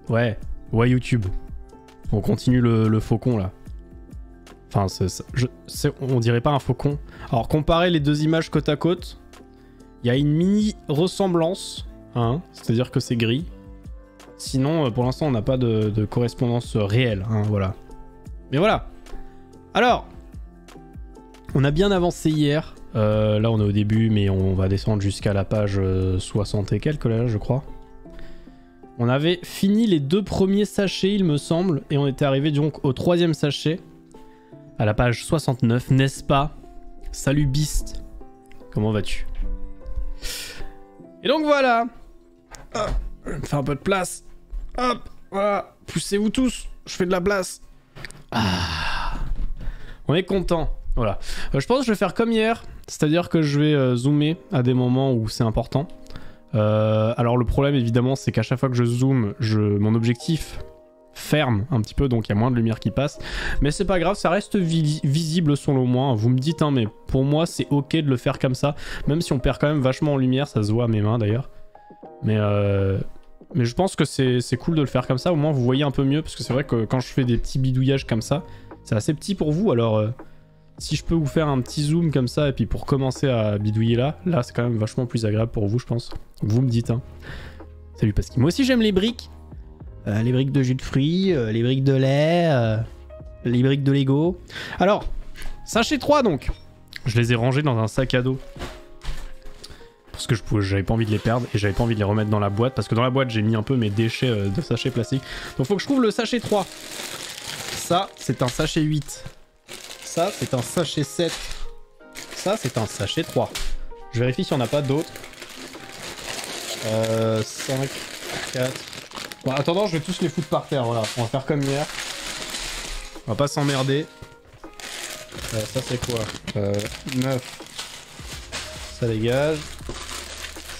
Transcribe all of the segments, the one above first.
Ouais, ouais YouTube. On continue le faucon là. Enfin, on dirait pas un faucon. Alors, comparer les deux images côte à côte, il y a une mini ressemblance, hein, c'est-à-dire que c'est gris. Sinon, pour l'instant, on n'a pas de correspondance réelle, hein, voilà. Mais voilà. Alors, on a bien avancé hier. Là, on est au début, mais on va descendre jusqu'à la page 60 et quelques, là, je crois. On avait fini les 2 premiers sachets, il me semble, et on était arrivé donc au 3e sachet. À la page 69, n'est-ce pas? Salut Beast. Comment vas-tu? Et donc voilà. Hop, je vais me faire un peu de place. Hop, voilà. Poussez-vous tous. Je fais de la place. Ah. On est content. Voilà. Je pense que je vais faire comme hier. C'est-à-dire que je vais zoomer à des moments où c'est important. Alors le problème évidemment c'est qu'à chaque fois que je zoome, mon objectif ferme un petit peu, donc il y a moins de lumière qui passe, mais c'est pas grave, ça reste visible selon moi. Vous me dites, hein, mais pour moi c'est ok de le faire comme ça, même si on perd quand même vachement en lumière, ça se voit à mes mains d'ailleurs, mais je pense que c'est cool de le faire comme ça, au moins vous voyez un peu mieux, parce que c'est vrai que quand je fais des petits bidouillages comme ça, c'est assez petit pour vous, alors si je peux vous faire un petit zoom comme ça, et puis pour commencer à bidouiller là c'est quand même vachement plus agréable pour vous, je pense. Vous me dites, hein. Salut Pascal. Moi aussi j'aime les briques. Les briques de jus de fruits, les briques de lait, les briques de Lego. Alors, sachet 3 donc. Je les ai rangés dans un sac à dos. Parce que j'avais pas envie de les perdre et j'avais pas envie de les remettre dans la boîte. Parce que dans la boîte, j'ai mis un peu mes déchets de sachets plastiques. Donc faut que je trouve le sachet 3. Ça, c'est un sachet 8. Ça, c'est un sachet 7. Ça, c'est un sachet 3. Je vérifie s'il n'y en a pas d'autres. 5, 4... Bon, en attendant, je vais tous les foutre par terre, voilà. On va faire comme hier. On va pas s'emmerder. Ça, c'est quoi 9. Ça dégage.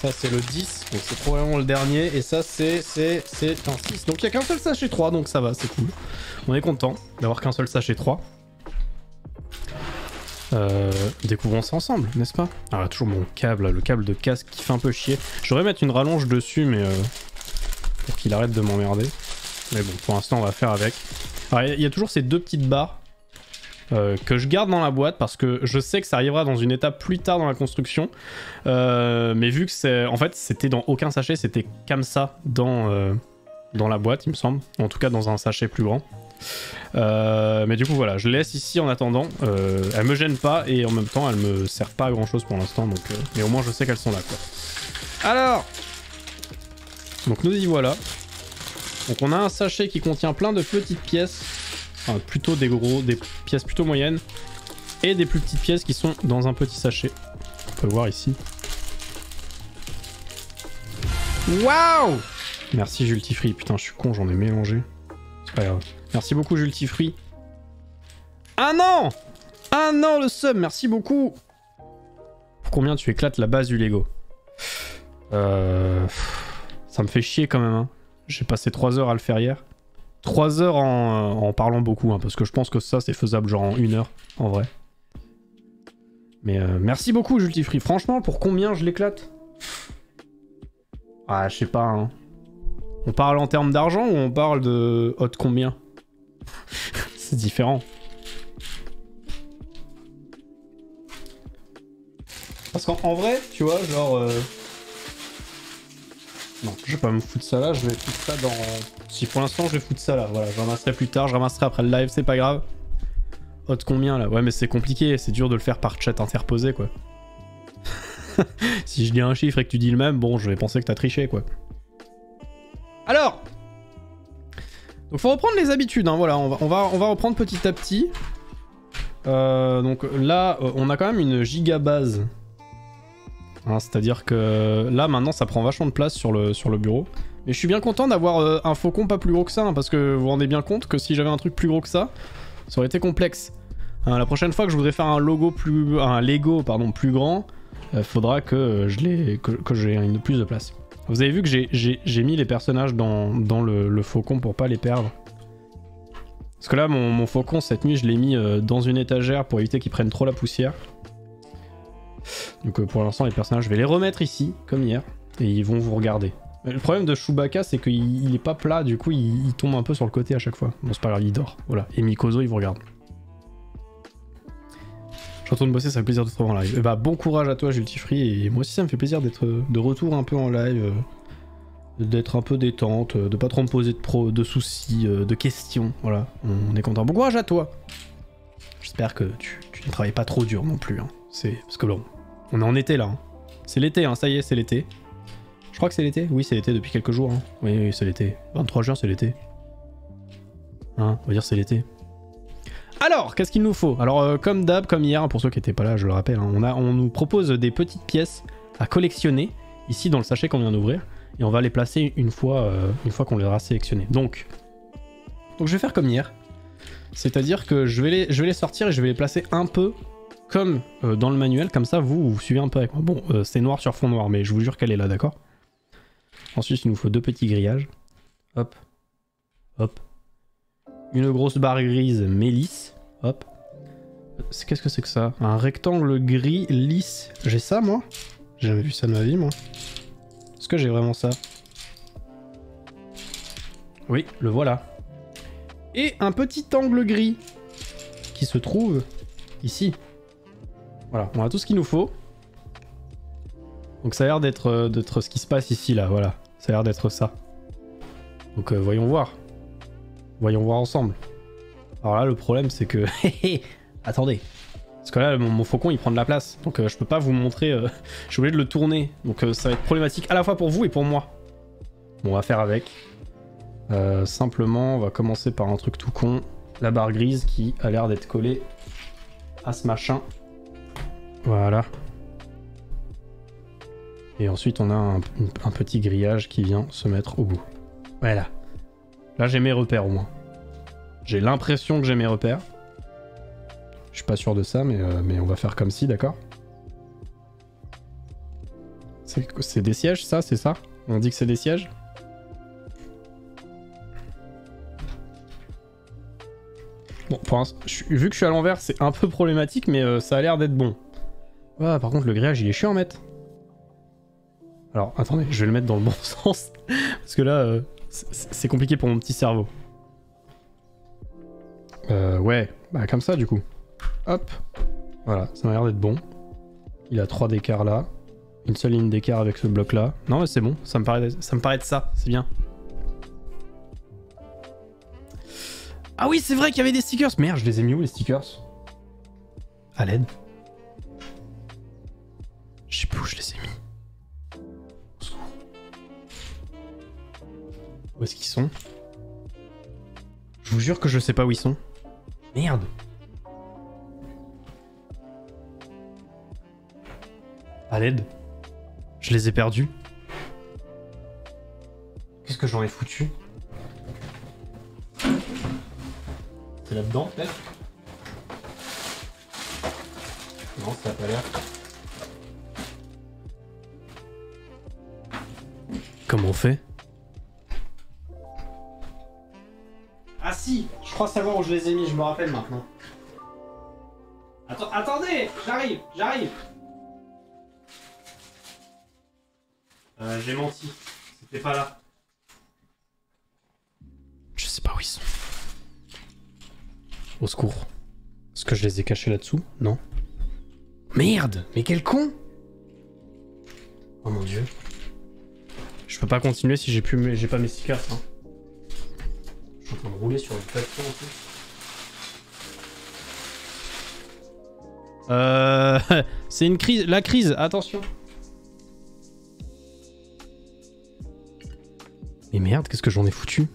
Ça, c'est le 10. Donc, c'est probablement le dernier. Et ça, c'est un 6. Donc, il n'y a qu'un seul sachet 3. Donc, ça va, c'est cool. On est content d'avoir qu'un seul sachet 3. Découvrons ça ensemble, n'est-ce pas? Ah, toujours mon câble, là, le câble de casque qui fait un peu chier. Je devrais mettre une rallonge dessus, mais... pour qu'il arrête de m'emmerder. Mais bon, pour l'instant, on va faire avec. Alors, il y a toujours ces 2 petites barres que je garde dans la boîte parce que je sais que ça arrivera dans une étape plus tard dans la construction. Mais vu que c'est... En fait, c'était dans aucun sachet, c'était comme ça dans la boîte, il me semble. En tout cas, dans un sachet plus grand. Mais du coup, voilà, je laisse ici en attendant. Elles me gênent pas et en même temps, elles me servent pas à grand-chose pour l'instant. Donc, mais au moins, je sais qu'elles sont là, quoi. Alors... Donc nous y voilà. Donc on a un sachet qui contient plein de petites pièces. Enfin plutôt des pièces plutôt moyennes. Et des plus petites pièces qui sont dans un petit sachet. On peut voir ici. Waouh! Merci Jultifree. Putain je suis con, j'en ai mélangé. C'est pas grave. Merci beaucoup Jultifree. Ah non! Ah non le sub, merci beaucoup! Pour combien tu éclates la base du Lego? Ça me fait chier quand même, hein. J'ai passé 3 heures à le faire hier. 3 heures en parlant beaucoup, hein, parce que je pense que ça c'est faisable genre en 1 heure, en vrai. Mais merci beaucoup Jultifree. Franchement, pour combien je l'éclate? Ah, je sais pas, hein. On parle en termes d'argent ou on parle de hot combien? C'est différent. Parce qu'en vrai, tu vois, genre... Non, je vais pas me foutre ça là, je vais foutre ça dans... Si pour l'instant je vais foutre ça là, voilà, je ramasserai plus tard, je ramasserai après le live, c'est pas grave. Hot combien là? Ouais mais c'est compliqué, c'est dur de le faire par chat interposé quoi. Si je dis un chiffre et que tu dis le même, bon je vais penser que t'as triché quoi. Alors donc faut reprendre les habitudes, hein, voilà, on va reprendre petit à petit. Donc là, on a quand même une giga base. Hein, c'est-à-dire que là, maintenant, ça prend vachement de place sur le bureau. Mais je suis bien content d'avoir un faucon pas plus gros que ça, hein, parce que vous vous rendez bien compte que si j'avais un truc plus gros que ça aurait été complexe. Hein, la prochaine fois que je voudrais faire un Lego plus grand, faudra que j'ai plus de place. Vous avez vu que j'ai mis les personnages dans le faucon pour pas les perdre. Parce que là, mon faucon, cette nuit, je l'ai mis dans une étagère pour éviter qu'il prenne trop la poussière. Donc pour l'instant, les personnages, je vais les remettre ici, comme hier, et ils vont vous regarder. Le problème de Chewbacca, c'est qu'il est pas plat, du coup il tombe un peu sur le côté à chaque fois. Bon, c'est pas grave, il dort. Voilà. Et Mikozo, il vous regarde. Je retourne bosser, ça fait plaisir de te retrouver en live. Et bah, bon courage à toi, Jultifree. Et moi aussi, ça me fait plaisir d'être de retour un peu en live. D'être un peu détente, de pas trop me poser de soucis, de questions. Voilà, on est content. Bon courage à toi. J'espère que tu ne travailles pas trop dur non plus. Hein. Parce que bon, on est en été là. Hein. C'est l'été, hein, ça y est, c'est l'été. Je crois que c'est l'été. Oui, c'est l'été depuis quelques jours. Hein. Oui, c'est l'été. 23 juin, c'est l'été. Hein, on va dire c'est l'été. Alors, qu'est-ce qu'il nous faut? Alors, comme d'hab, comme hier, hein, pour ceux qui n'étaient pas là, je le rappelle, hein, on nous propose des petites pièces à collectionner, ici dans le sachet qu'on vient d'ouvrir, et on va les placer une fois qu'on les aura sélectionnés. Donc je vais faire comme hier, c'est-à-dire que je vais les sortir et je vais les placer un peu comme dans le manuel, comme ça vous suivez un peu avec moi. Bon, c'est noir sur fond noir, mais je vous jure qu'elle est là, d'accord? Ensuite, il nous faut deux petits grillages. Hop, hop. Une grosse barre grise mais lisse. Hop. Qu'est-ce que c'est que ça? Un rectangle gris lisse. J'ai ça, moi? J'ai jamais vu ça de ma vie, moi. Est-ce que j'ai vraiment ça? Oui, le voilà. Et un petit angle gris qui se trouve ici. Voilà, on a tout ce qu'il nous faut. Donc ça a l'air d'être ce qui se passe ici, là, voilà. Ça a l'air d'être ça. Donc voyons voir. Voyons voir ensemble. Alors là, le problème, c'est que... Attendez. Parce que là, mon faucon, il prend de la place. Donc je peux pas vous montrer... Je suis obligé de le tourner. Donc ça va être problématique à la fois pour vous et pour moi. Bon, on va faire avec. Simplement, on va commencer par un truc tout con. La barre grise qui a l'air d'être collée à ce machin. Voilà. Et ensuite, on a un petit grillage qui vient se mettre au bout. Voilà. Là, j'ai mes repères au moins. J'ai l'impression que j'ai mes repères. Je suis pas sûr de ça, mais on va faire comme si, d'accord? C'est des sièges, ça? C'est ça? On dit que c'est des sièges? Bon, pour l'instant, vu que je suis à l'envers, c'est un peu problématique, mais ça a l'air d'être bon. Ah, par contre, le grillage, il est chiant à mettre. Alors, attendez, je vais le mettre dans le bon sens. Parce que là, c'est compliqué pour mon petit cerveau. Ouais, bah comme ça, du coup. Hop. Voilà, ça m'a l'air d'être bon. Il a 3 d'écart là. Une seule ligne d'écart avec ce bloc là. Non, mais c'est bon, ça me paraît de ça, c'est bien. Ah oui, c'est vrai qu'il y avait des stickers. Merde, je les ai mis où les stickers? À l'aide. Je sais plus où je les ai mis. Où est-ce qu'ils sont? Je vous jure que je sais pas où ils sont. Merde. À l'aide. Je les ai perdus. Qu'est-ce que j'en ai foutu? C'est là-dedans, peut-être? Non, ça a pas l'air. Comment on fait? Ah si, je crois savoir où je les ai mis, je me rappelle maintenant. Attendez, j'arrive. J'ai menti, c'était pas là. Je sais pas où ils sont. Au secours. Est-ce que je les ai cachés là-dessous? Non. Merde, mais quel con! Oh mon dieu. Je peux pas continuer si j'ai pas mes stickers. Hein. Je suis en train de rouler sur le papier en plus. C'est une crise. La crise, attention. Mais merde, qu'est-ce que j'en ai foutu?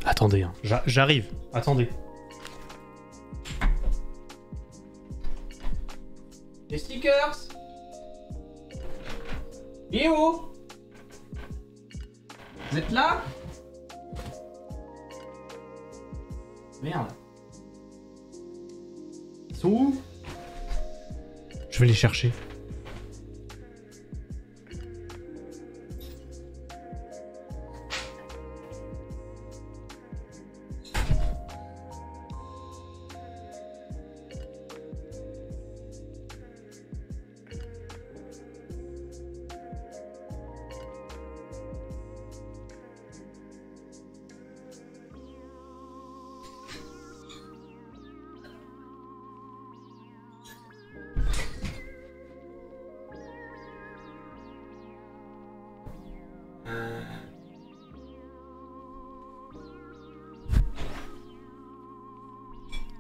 Attendez, hein. J'arrive. Attendez. Les stickers. Léo, vous êtes là? Merde. Ils sont où? Je vais les chercher.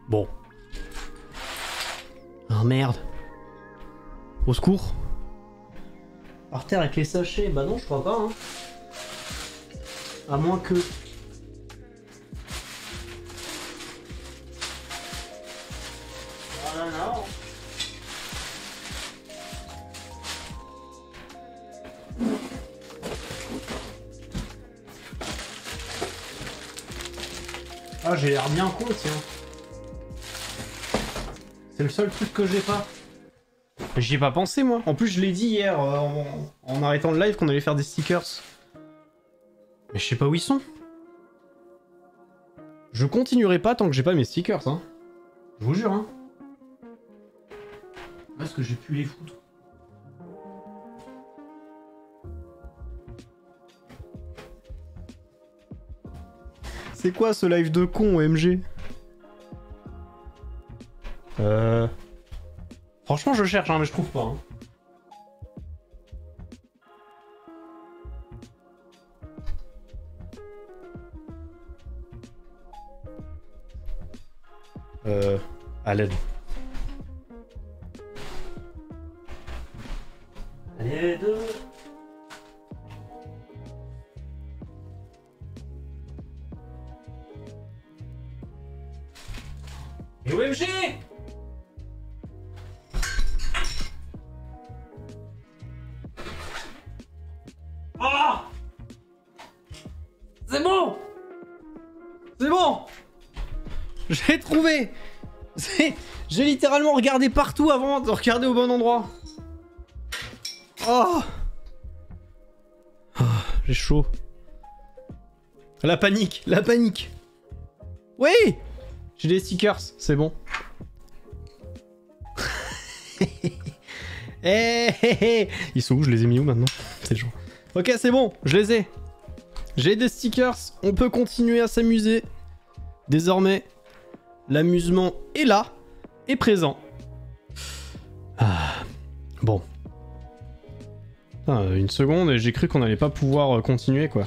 Bon. Oh merde. Au secours. Par terre avec les sachets. Bah non, je crois pas. Hein. À moins que... Ah non. Ah, j'ai l'air bien con, tiens. C'est le seul truc que j'ai pas. J'y ai pas pensé, moi. En plus, je l'ai dit hier en arrêtant le live qu'on allait faire des stickers. Mais je sais pas où ils sont. Je continuerai pas tant que j'ai pas mes stickers, hein. Je vous jure, hein. Parce que j'ai pu les foutre. C'est quoi ce live de con, OMG? Franchement, je cherche, hein, mais je trouve pas. Hein. À l'aide. À l'aide. Et OMG! Ah! C'est bon! C'est bon! J'ai trouvé! J'ai littéralement regardé partout avant de regarder au bon endroit. Oh! Oh, j'ai chaud. La panique! La panique! Oui! J'ai des stickers, c'est bon. Ils sont où? Je les ai mis où maintenant? C'est genre... Ok, c'est bon, je les ai. J'ai des stickers, on peut continuer à s'amuser. Désormais, l'amusement est là, est présent. Ah, bon. Ah, une seconde et j'ai cru qu'on allait pas pouvoir continuer, quoi.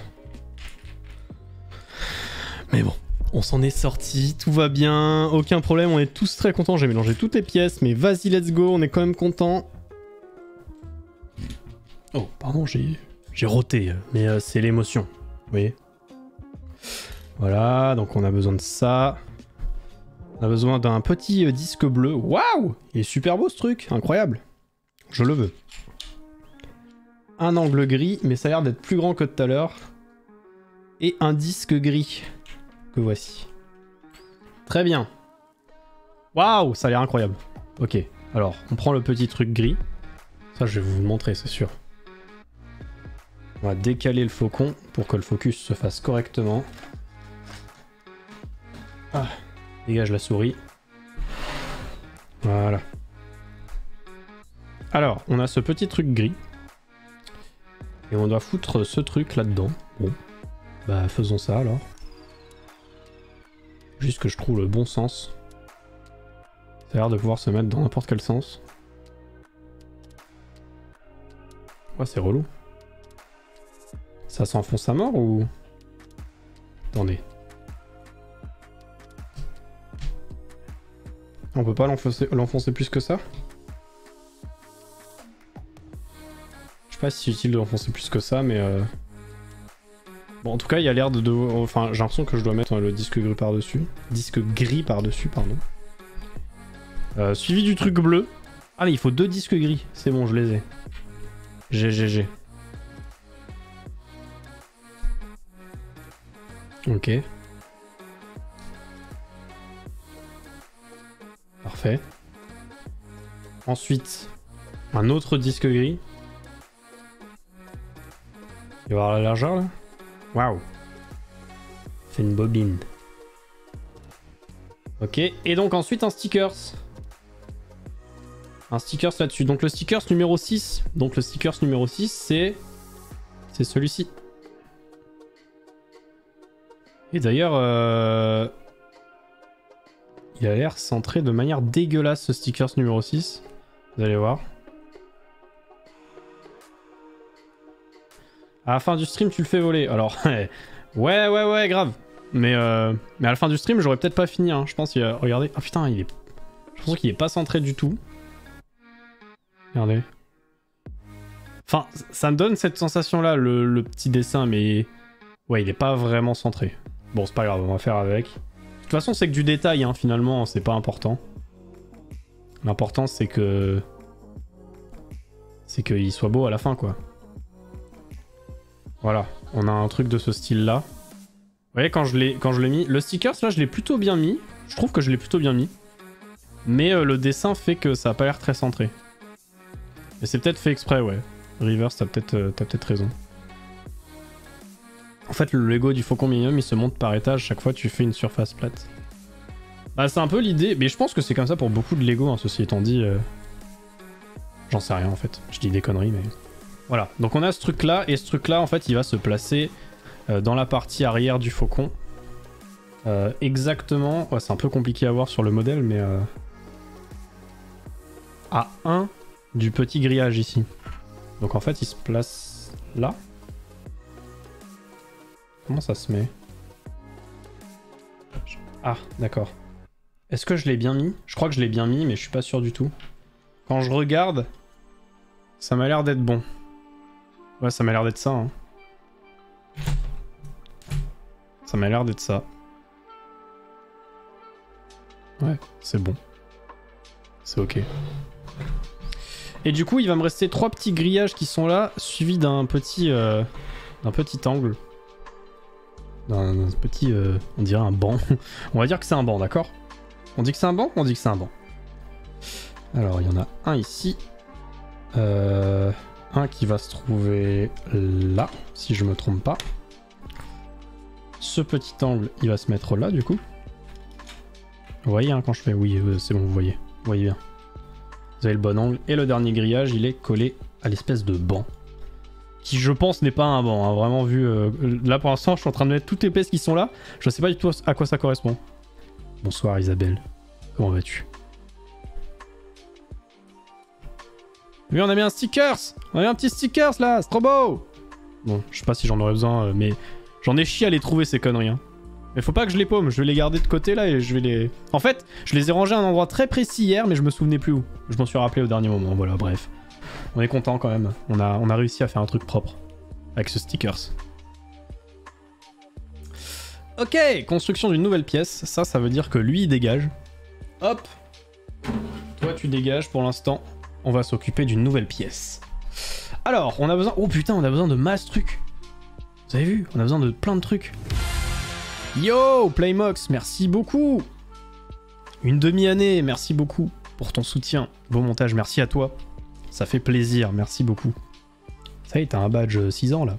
Mais bon, on s'en est sorti, tout va bien, aucun problème, on est tous très contents. J'ai mélangé toutes les pièces, mais vas-y, let's go, on est quand même contents. Oh, pardon, j'ai roté, mais c'est l'émotion, vous voyez. Voilà, donc on a besoin de ça. On a besoin d'un petit disque bleu. Waouh! Il est super beau ce truc, incroyable. Je le veux. Un angle gris, mais ça a l'air d'être plus grand que tout à l'heure. Et un disque gris, que voici. Très bien. Waouh, ça a l'air incroyable. Ok, alors, on prend le petit truc gris. Ça, je vais vous le montrer, c'est sûr. On va décaler le faucon pour que le focus se fasse correctement. Ah, dégage la souris. Voilà. Alors, on a ce petit truc gris. Et on doit foutre ce truc là-dedans. Bon. Bah, faisons ça alors. Juste que je trouve le bon sens. Ça a l'air de pouvoir se mettre dans n'importe quel sens. Ouais, c'est relou. Ça s'enfonce à mort ou... Attendez. On peut pas l'enfoncer plus que ça? Je sais pas si c'est utile de l'enfoncer plus que ça, mais... Bon, en tout cas, il y a l'air de... Enfin, j'ai l'impression que je dois mettre le disque gris par-dessus. Disque gris par-dessus, pardon. Suivi du truc bleu. Ah, il faut 2 disques gris. C'est bon, je les ai. GGG. Ok. Parfait. Ensuite, un autre disque gris. Il va y avoir la largeur là. Waouh. C'est une bobine. Ok. Et donc ensuite un stickers. Un stickers là-dessus. Donc le stickers numéro 6. Donc le stickers numéro 6 c'est celui-ci. Et d'ailleurs, il a l'air centré de manière dégueulasse ce stickers numéro 6. Vous allez voir. À la fin du stream, tu le fais voler. Alors, ouais, grave. Mais à la fin du stream, j'aurais peut-être pas fini. Hein. Je pense qu'il y a... Regardez. Ah putain, je pense qu'il est pas centré du tout. Regardez. Enfin, ça me donne cette sensation-là, le petit dessin, mais... Ouais, il est pas vraiment centré. Bon, c'est pas grave, on va faire avec. De toute façon, c'est que du détail, hein, finalement, c'est pas important. L'important, c'est que... C'est qu'il soit beau à la fin, quoi. Voilà, on a un truc de ce style-là. Vous voyez, quand je l'ai mis... Le stickers, là, je l'ai plutôt bien mis. Je trouve que je l'ai plutôt bien mis. Mais le dessin fait que ça a pas l'air très centré. Mais c'est peut-être fait exprès, ouais. Rivers, t'as peut-être raison. En fait, le Lego du Faucon Millenium, il se monte par étage. Chaque fois, tu fais une surface plate. Bah, c'est un peu l'idée. Mais je pense que c'est comme ça pour beaucoup de Lego, hein, ceci étant dit. J'en sais rien, en fait. Je dis des conneries, mais... Voilà. Donc, on a ce truc-là. Et ce truc-là, en fait, il va se placer dans la partie arrière du Faucon. Exactement... Ouais, c'est un peu compliqué à voir sur le modèle, mais... à 1 du petit grillage ici. Donc en fait il se place là. Comment ça se met? Ah d'accord. Est-ce que je l'ai bien mis? Je crois que je l'ai bien mis mais je suis pas sûr du tout. Quand je regarde, ça m'a l'air d'être bon. Ouais, ça m'a l'air d'être ça. Hein. Ça m'a l'air d'être ça. Ouais, c'est bon. C'est ok. Et du coup, il va me rester 3 petits grillages qui sont là, suivis d'un petit angle. D'un petit... on dirait un banc. On va dire que c'est un banc, d'accord? On dit que c'est un banc? On dit que c'est un banc. Alors, il y en a un ici. Un qui va se trouver là, si je me trompe pas. Ce petit angle, il va se mettre là, du coup. Vous voyez, hein, quand je fais... Oui, c'est bon, vous voyez. Vous voyez bien. Vous avez le bon angle. Et le dernier grillage, il est collé à l'espèce de banc. Qui, je pense, n'est pas un banc. Hein. Vraiment vu... là, pour l'instant, je suis en train de mettre toutes les pièces qui sont là. Je sais pas du tout à quoi ça correspond. Bonsoir, Isabelle. Comment vas-tu? Oui, on a mis un stickers. On a mis un petit stickers, là. C'est trop beau. Bon, je sais pas si j'en aurais besoin, mais... J'en ai chié à les trouver, ces conneries. Hein. Mais faut pas que je les paume, je vais les garder de côté là et je vais les... En fait, je les ai rangés à un endroit très précis hier, mais je me souvenais plus où. Je m'en suis rappelé au dernier moment, voilà, bref. On est content quand même, on a réussi à faire un truc propre. Avec ce stickers. Ok, construction d'une nouvelle pièce, ça veut dire que lui il dégage. Hop. Toi tu dégages pour l'instant, on va s'occuper d'une nouvelle pièce. Alors, on a besoin... Oh putain, on a besoin de masse trucs. Vous avez vu? On a besoin de plein de trucs. Yo, Playmox, merci beaucoup. Une demi-année, merci beaucoup pour ton soutien. Beau montage, merci à toi. Ça fait plaisir, merci beaucoup. Ça y est, t'as un badge 6 ans là.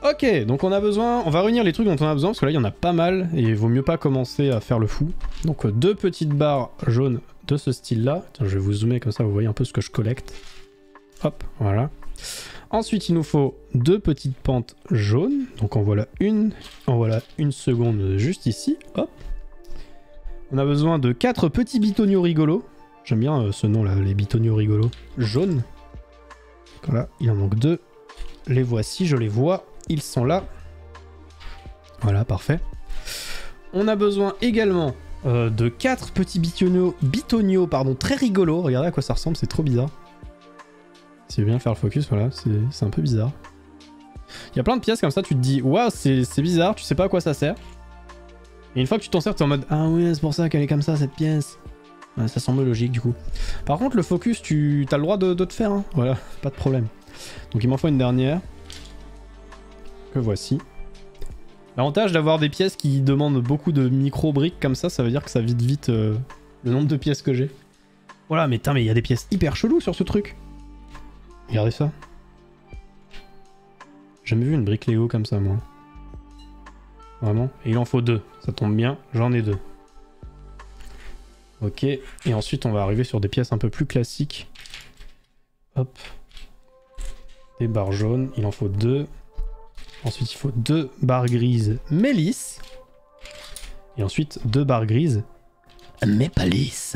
Ok, donc on a besoin... On va réunir les trucs dont on a besoin, parce que là il y en a pas mal, et il vaut mieux pas commencer à faire le fou. Donc 2 petites barres jaunes de ce style-là. Tiens, je vais vous zoomer comme ça, vous voyez un peu ce que je collecte. Hop, voilà. Ensuite, il nous faut 2 petites pentes jaunes. Donc en voilà une seconde juste ici. Hop. On a besoin de 4 petits bitoniaux rigolos. J'aime bien ce nom là, les bitoniaux rigolos. Jaunes. Voilà, il en manque 2. Les voici, je les vois. Ils sont là. Voilà, parfait. On a besoin également de 4 petits bitoniaux très rigolos. Regardez à quoi ça ressemble, c'est trop bizarre. Si tu veux bien faire le focus, voilà, c'est un peu bizarre. Il y a plein de pièces comme ça, tu te dis, waouh, c'est bizarre, tu sais pas à quoi ça sert. Et une fois que tu t'en sers, t'es en mode, ah oui, c'est pour ça qu'elle est comme ça, cette pièce. Ouais, ça semble logique, du coup. Par contre, le focus, t'as le droit de te faire, hein. Voilà, pas de problème. Donc il m'en faut une dernière. Que voici. L'avantage d'avoir des pièces qui demandent beaucoup de micro-briques comme ça veut dire que ça vide vite le nombre de pièces que j'ai. Voilà, mais putain, mais il y a des pièces hyper cheloues sur ce truc. Regardez ça. J'ai jamais vu une brique Lego comme ça, moi. Vraiment. Et il en faut 2. Ça tombe bien, j'en ai 2. Ok. Et ensuite, on va arriver sur des pièces un peu plus classiques. Hop. Des barres jaunes. Il en faut 2. Ensuite, il faut 2 barres grises Mélis. Et ensuite, 2 barres grises Mépalis.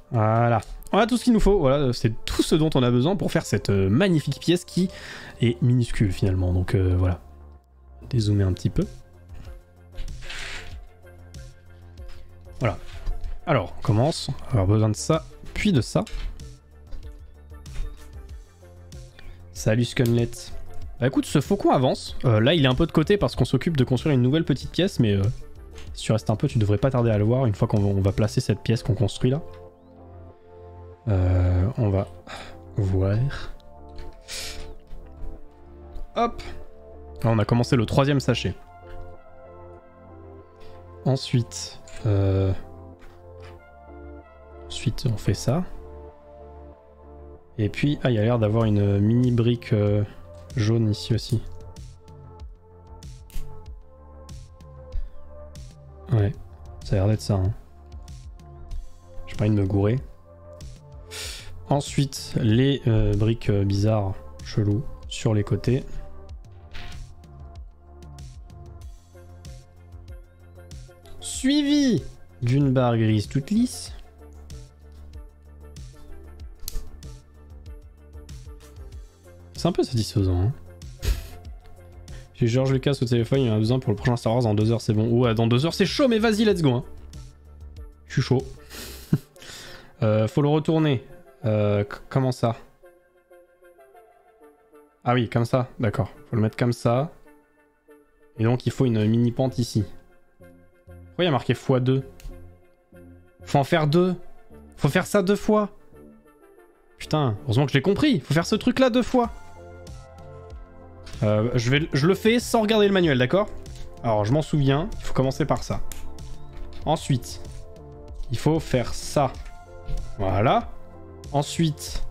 Voilà. On a tout ce qu'il nous faut, voilà, c'est tout ce dont on a besoin pour faire cette magnifique pièce qui est minuscule finalement, donc voilà. Dézoomer un petit peu. Voilà. Alors, on commence. On va avoir besoin de ça, puis de ça. Salut Scunlet. Bah écoute, ce faucon avance. Là, il est un peu de côté parce qu'on s'occupe de construire une nouvelle petite pièce, mais si tu restes un peu, tu devrais pas tarder à le voir une fois qu'on va placer cette pièce qu'on construit là. On va voir. Hop. Là, on a commencé le 3e sachet. Ensuite, ensuite, on fait ça. Et puis, ah, il y a l'air d'avoir une mini brique jaune ici aussi. Ouais, ça a l'air d'être ça. Hein. J'ai pas envie de me gourer. Ensuite, les briques bizarres, chelous, sur les côtés. Suivi d'une barre grise toute lisse. C'est un peu satisfaisant. Hein. J'ai George Lucas au téléphone, il en a besoin pour le prochain Star Wars dans 2 heures, c'est bon. Ouais, dans 2 heures c'est chaud, mais vas-y, let's go. Hein. Je suis chaud. Faut le retourner. Comment ça? Ah oui, comme ça, d'accord. Faut le mettre comme ça. Et donc il faut une mini pente ici. Pourquoi il y a marqué x2? Faut en faire 2. Faut faire ça 2 fois. Putain, heureusement que je l'ai compris. Faut faire ce truc là 2 fois. Je le fais sans regarder le manuel, d'accord? Alors, je m'en souviens. Il faut commencer par ça. Ensuite, il faut faire ça. Voilà. Ensuite,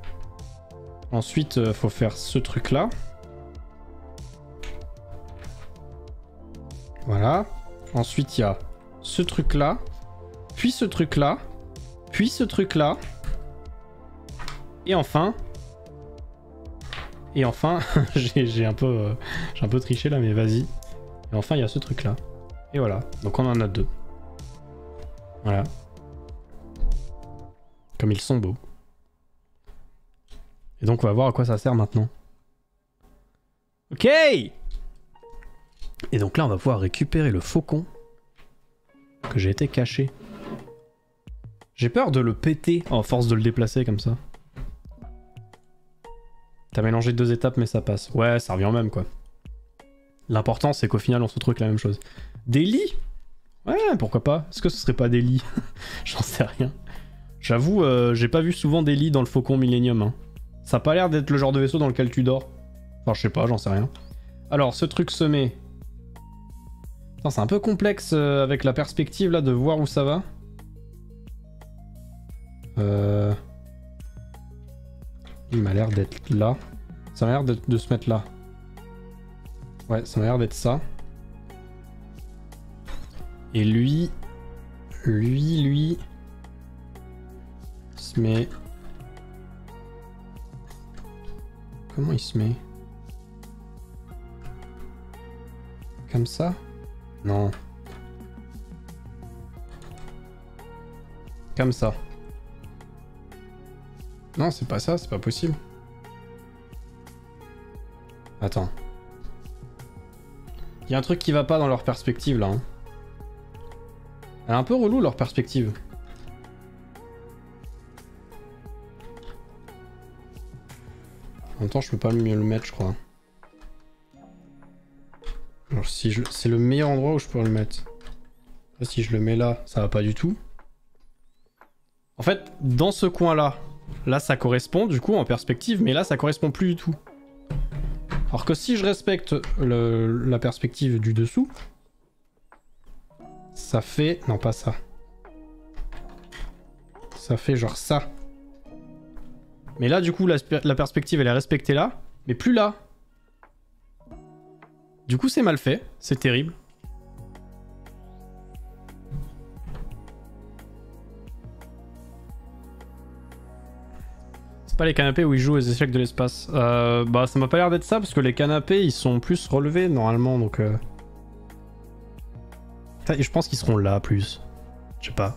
faut faire ce truc là. Voilà. Ensuite, il y a ce truc là. Puis ce truc là. Puis ce truc là. Et enfin, j'ai un peu triché là, mais vas-y. Et enfin, il y a ce truc là. Et voilà. Donc on en a 2. Voilà. Comme ils sont beaux. Et donc on va voir à quoi ça sert maintenant. Ok. Et donc là, on va pouvoir récupérer le faucon que j'ai été caché. J'ai peur de le péter en force de le déplacer comme ça. T'as mélangé 2 étapes mais ça passe. Ouais, ça revient au même quoi. L'important c'est qu'au final on se retrouve avec la même chose. Des lits? Ouais, pourquoi pas. Est-ce que ce serait pas des lits? J'en sais rien. J'avoue, j'ai pas vu souvent des lits dans le Faucon Millennium. Hein. Ça a pas l'air d'être le genre de vaisseau dans lequel tu dors. Enfin, je sais pas, j'en sais rien. Alors, ce truc semé. C'est un peu complexe avec la perspective là de voir où ça va. Il m'a l'air d'être là. Ça m'a l'air de se mettre là. Ouais, ça m'a l'air d'être ça. Et lui se met... Comment il se met? Comme ça? Non. Comme ça. Non, c'est pas ça, c'est pas possible. Attends. Il y a un truc qui va pas dans leur perspective là. Hein. Elle est un peu relou leur perspective. En même temps, je peux pas mieux le mettre, je crois. Alors si je... c'est le meilleur endroit où je peux le mettre. Là, si je le mets là, ça va pas du tout. En fait, dans ce coin-là, là ça correspond du coup en perspective, mais là ça correspond plus du tout. Alors que si je respecte la perspective du dessous, ça fait... non pas ça. Ça fait genre ça. Mais là du coup la perspective elle est respectée là, mais plus là. Du coup c'est mal fait, c'est terrible. Pas les canapés où ils jouent aux échecs de l'espace. Bah ça m'a pas l'air d'être ça parce que les canapés ils sont plus relevés normalement donc je pense qu'ils seront là plus. Je sais pas.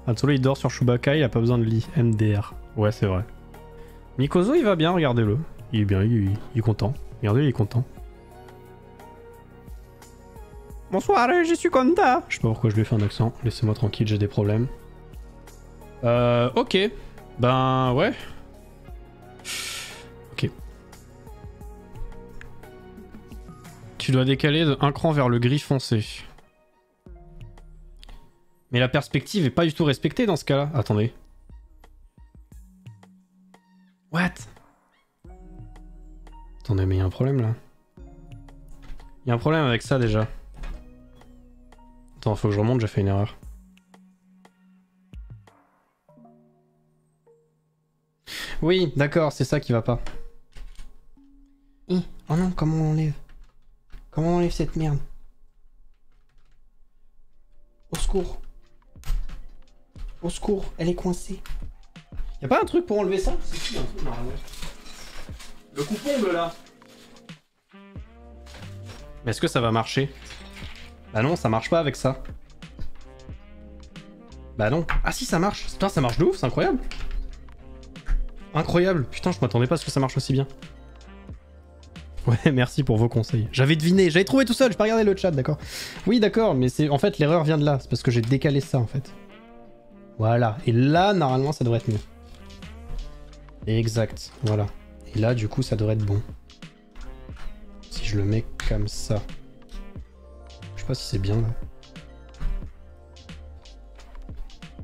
Han Solo il dort sur Chewbacca, il a pas besoin de lit. MDR. Ouais c'est vrai. Mikozo il va bien, regardez-le. Il est bien, il est content. Regardez, il est content. bonsoir, je suis content. Je sais pas pourquoi je lui ai fait un accent. Laissez-moi tranquille, j'ai des problèmes. Ok. Ben, ouais. Ok. Tu dois décaler de 1 cran vers le gris foncé. Mais la perspective est pas du tout respectée dans ce cas-là. Attendez. What? Attendez, mais il y a un problème là. Il y a un problème avec ça déjà. Attends, faut que je remonte, j'ai fait une erreur. Oui, d'accord, c'est ça qui va pas. Oh non, comment on enlève? Comment on enlève cette merde? Au secours. Au secours, elle est coincée. Y'a pas un truc pour enlever ça? C'est qui un truc normalement? Le coupe-ongle là. Mais est-ce que ça va marcher? Bah non, ça marche pas avec ça. Bah non. Ah si, ça marche. Putain, ça marche de ouf, c'est incroyable. Incroyable. Putain, je m'attendais pas à ce que ça marche aussi bien. Ouais, merci pour vos conseils. J'avais deviné, j'avais trouvé tout seul, j'ai pas regardé le chat, d'accord. Oui, d'accord, mais c'est en fait l'erreur vient de là, c'est parce que j'ai décalé ça en fait. Voilà, et là, normalement, ça devrait être mieux. Exact, voilà. Et là, du coup, ça devrait être bon. Si je le mets comme ça. Je sais pas si c'est bien, là.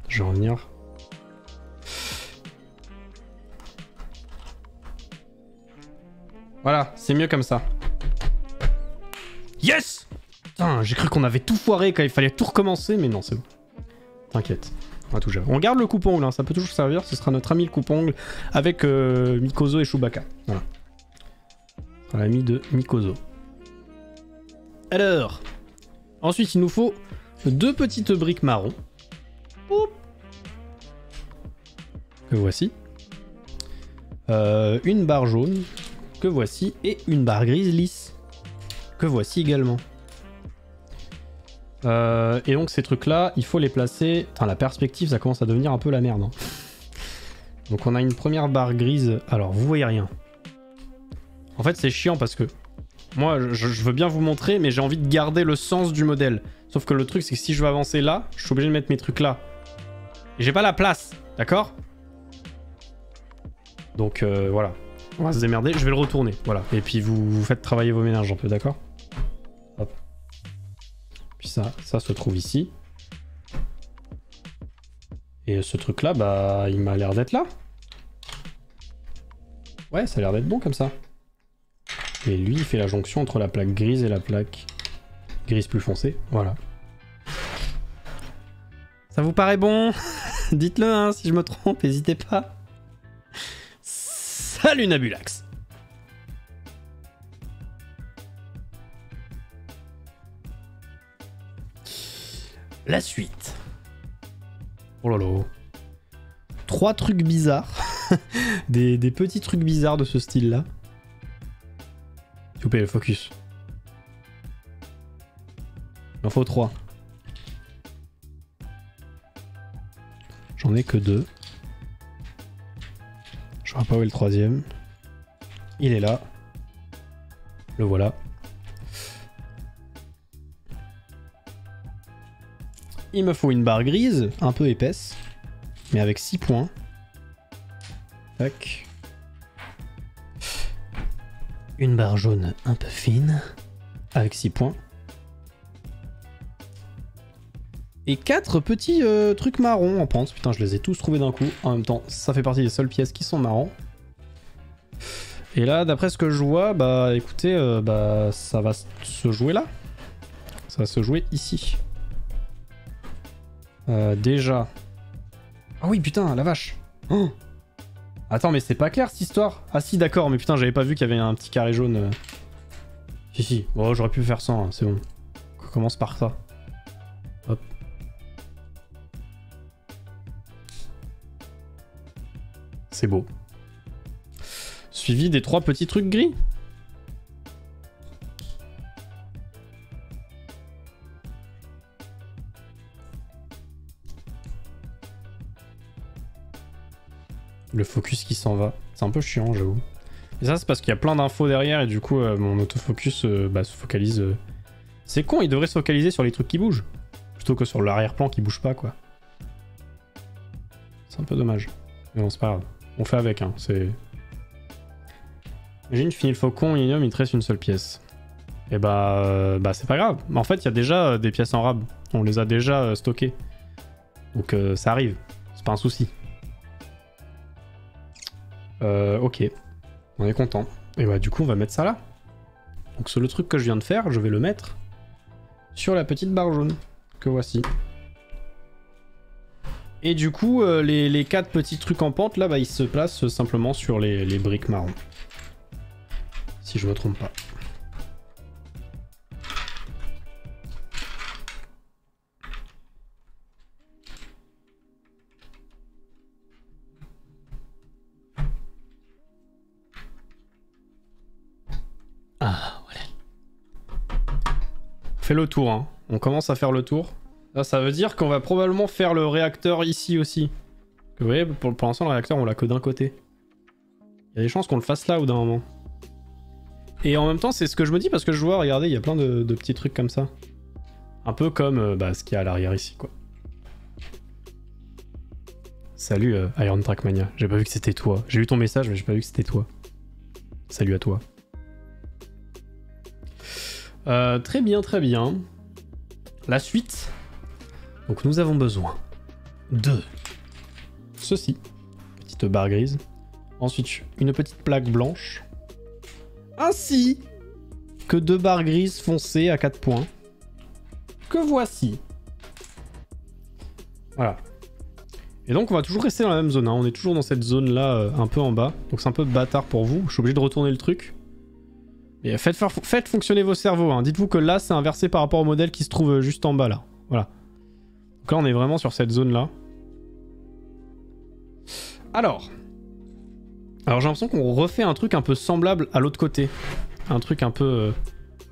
Je vais revenir. Voilà, c'est mieux comme ça. Yes! Putain, j'ai cru qu'on avait tout foiré quand il fallait tout recommencer, mais non, c'est bon. T'inquiète, on va tout gérer. On garde le coupe-ongle, hein, ça peut toujours servir, ce sera notre ami le coupe-ongle avec Mikozo et Chewbacca. Voilà. Ce sera l'ami de Mikozo. Alors, ensuite il nous faut 2 petites briques marron. Oup. Que voici. Une barre jaune. Que voici, et une barre grise lisse, que voici également. Et donc ces trucs-là, il faut les placer... Putain, la perspective, ça commence à devenir un peu la merde. Hein. Donc on a une première barre grise... Alors, vous voyez rien. En fait, c'est chiant parce que... Moi, je veux bien vous montrer, mais j'ai envie de garder le sens du modèle. Sauf que le truc, c'est que si je veux avancer là, je suis obligé de mettre mes trucs là. Et j'ai pas la place, d'accord? Donc, voilà. On va se démerder, je vais le retourner, voilà. Et puis vous faites travailler vos ménages un peu, d'accord? Hop. Puis ça se trouve ici. Et ce truc-là, bah, il m'a l'air d'être là. Ouais, ça a l'air d'être bon comme ça. Et lui, il fait la jonction entre la plaque grise et la plaque grise plus foncée, voilà. Ça vous paraît bon? Dites-le, hein, si je me trompe, n'hésitez pas. Salut Nabulax. La suite. Oh là là. 3 trucs bizarres. des petits trucs bizarres de ce style-là. S'il vous plaît, le focus. Il en faut 3. J'en ai que 2. Je vois pas où est le 3e. Il est là. Le voilà. Il me faut une barre grise, un peu épaisse, mais avec 6 points. Tac. Une barre jaune un peu fine, avec 6 points. Et 4 petits trucs marrons en pente. Putain, je les ai tous trouvés d'un coup. En même temps, ça fait partie des seules pièces qui sont marrants. Et là, d'après ce que je vois, bah écoutez, bah ça va se jouer là. Ça va se jouer ici. Déjà. Ah oui, putain, la vache. Oh, attends, mais c'est pas clair cette histoire. Ah si, d'accord, mais putain, j'avais pas vu qu'il y avait un petit carré jaune. Si, si. Bon, j'aurais pu faire ça, hein, c'est bon. On commence par ça. Hop. C'est beau. Suivi des 3 petits trucs gris. Le focus qui s'en va. C'est un peu chiant, j'avoue. Et ça, c'est parce qu'il y a plein d'infos derrière et du coup, mon autofocus se focalise C'est con, il devrait se focaliser sur les trucs qui bougent. Plutôt que sur l'arrière-plan qui bouge pas, quoi. C'est un peu dommage. Mais bon, c'est pas grave. On fait avec, hein. C'est... Imagine, finis le faucon, il te reste une seule pièce. Et bah c'est pas grave. En fait, il y a déjà des pièces en rab. On les a déjà stockées. Donc ça arrive. C'est pas un souci. Ok. On est content. Et bah du coup, on va mettre ça là. Donc c'est le truc que je viens de faire, je vais le mettre sur la petite barre jaune que voici. Et du coup, les 4 petits trucs en pente là, bah ils se placent simplement sur les briques marron. Si je me trompe pas. Ah, voilà. On fait le tour, hein. On commence à faire le tour. Là, ça veut dire qu'on va probablement faire le réacteur ici aussi. Vous voyez, pour l'instant, le réacteur, on l'a que d'un côté. Il y a des chances qu'on le fasse là ou d'un moment. Et en même temps, c'est ce que je me dis parce que je vois, regardez, il y a plein de petits trucs comme ça. Un peu comme ce qu'il y a à l'arrière ici, quoi. Salut Iron Trackmania, j'ai pas vu que c'était toi. J'ai eu ton message, mais j'ai pas vu que c'était toi. Salut à toi. Très bien, très bien. La suite. Donc nous avons besoin de ceci. Petite barre grise. Ensuite, une petite plaque blanche. Ainsi que 2 barres grises foncées à 4 points. Que voici. Voilà. Et donc on va toujours rester dans la même zone. Hein. On est toujours dans cette zone là, un peu en bas. Donc c'est un peu bâtard pour vous. Je suis obligé de retourner le truc. Et faites fonctionner vos cerveaux. Hein. Dites-vous que là c'est inversé par rapport au modèle qui se trouve juste en bas là. Voilà. Donc là on est vraiment sur cette zone là. Alors j'ai l'impression qu'on refait un truc un peu semblable à l'autre côté. Un truc un peu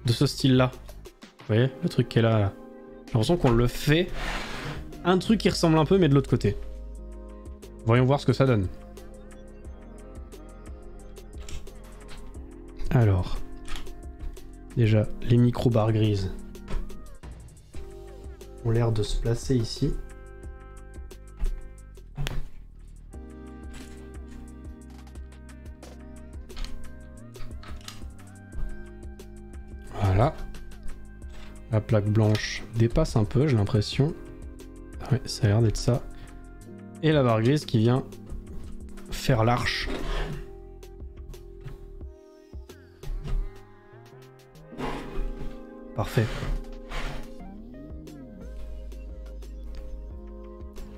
de ce style là. Vous voyez le truc qui est là. J'ai l'impression qu'on le fait. Un truc qui ressemble un peu mais de l'autre côté. Voyons voir ce que ça donne. Alors. Déjà, les micro-barres grises ont l'air de se placer ici. Voilà. La plaque blanche dépasse un peu, j'ai l'impression. Ouais, ça a l'air d'être ça. Et la barre grise qui vient faire l'arche. Parfait.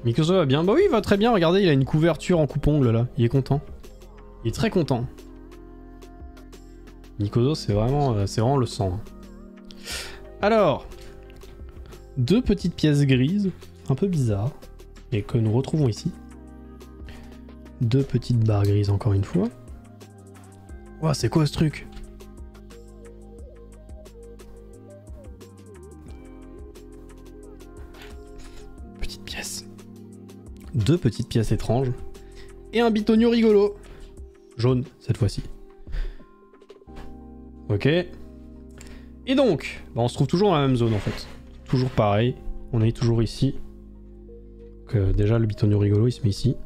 Mikozo va bien. Bah oui, il va très bien. Regardez, il a une couverture en coupe-ongle là. Il est content. Il est très content. Mikozo, c'est vraiment le sang. Alors, 2 petites pièces grises, un peu bizarres, et que nous retrouvons ici. 2 petites barres grises encore une fois. Ouah, c'est quoi ce truc ? Petite pièce. 2 petites pièces étranges. Et un bitonio rigolo. Jaune, cette fois-ci. Ok. Et donc, bah on se trouve toujours dans la même zone en fait. Toujours pareil. On est toujours ici. Donc, déjà, le bitonio rigolo, il se met ici.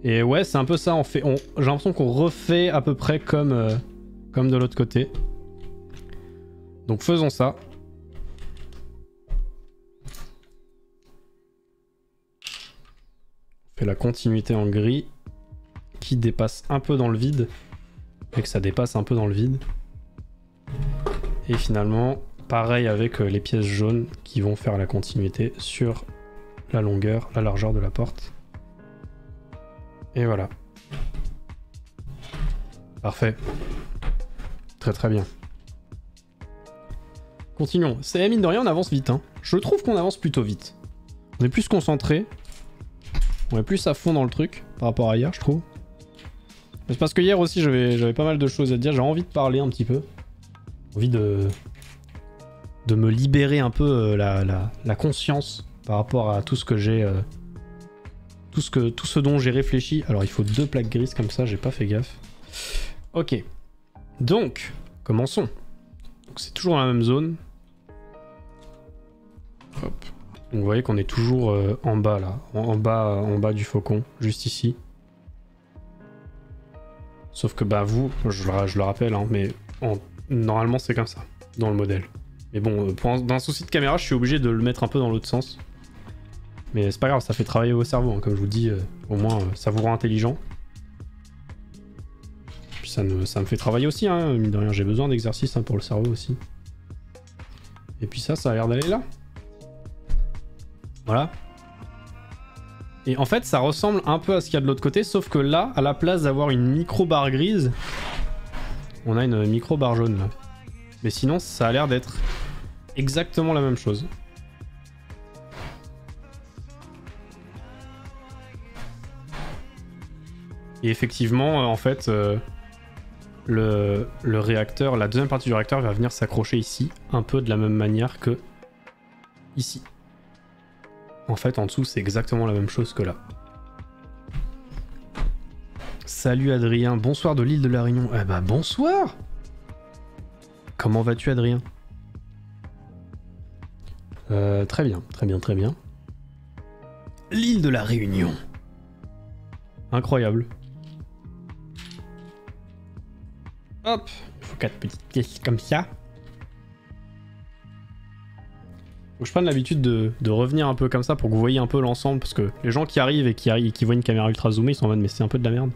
Et ouais, c'est un peu ça. J'ai l'impression qu'on refait à peu près comme de l'autre côté. Donc faisons ça. On fait la continuité en gris qui dépasse un peu dans le vide. Et que ça dépasse un peu dans le vide. Et finalement, pareil avec les pièces jaunes qui vont faire la continuité sur la longueur, la largeur de la porte. Et voilà. Parfait. Très très bien. Continuons. C'est mine de rien, on avance vite. Hein. Je trouve qu'on avance plutôt vite. On est plus concentré. On est plus à fond dans le truc par rapport à hier, je trouve. C'est parce que hier aussi, j'avais pas mal de choses à dire. J'ai envie de parler un petit peu. Envie de me libérer un peu la conscience par rapport à tout ce que j'ai... tout ce dont j'ai réfléchi. Alors il faut 2 plaques grises comme ça, j'ai pas fait gaffe. Ok. Donc, commençons. Donc c'est toujours dans la même zone. Hop. Donc vous voyez qu'on est toujours en bas là, en bas du faucon, juste ici. Sauf que bah vous, je le rappelle, hein, mais normalement c'est comme ça, dans le modèle. Mais bon, dans un souci de caméra, je suis obligé de le mettre un peu dans l'autre sens. Mais c'est pas grave, ça fait travailler vos cerveaux, hein, comme je vous dis, au moins ça vous rend intelligent. Puis ça me fait travailler aussi, hein, mine de rien, j'ai besoin d'exercice hein, pour le cerveau aussi. Et puis ça a l'air d'aller là. Voilà. Et en fait, ça ressemble un peu à ce qu'il y a de l'autre côté, sauf que là, à la place d'avoir une micro-barre grise, on a une micro-barre jaune là. Mais sinon, ça a l'air d'être exactement la même chose. Et effectivement, en fait, le réacteur, la deuxième partie du réacteur va venir s'accrocher ici, un peu de la même manière que ici. En fait, en dessous, c'est exactement la même chose que là. Salut Adrien, bonsoir de l'île de la Réunion. Eh bah bonsoir! Comment vas-tu Adrien? Très bien, très bien, très bien. L'île de la Réunion. Incroyable. Hop, il faut 4 petites pièces comme ça. Faut que je prenne l'habitude de revenir un peu comme ça pour que vous voyez un peu l'ensemble, parce que les gens qui arrivent et qui voient une caméra ultra zoomée, ils sont en mode mais c'est un peu de la merde.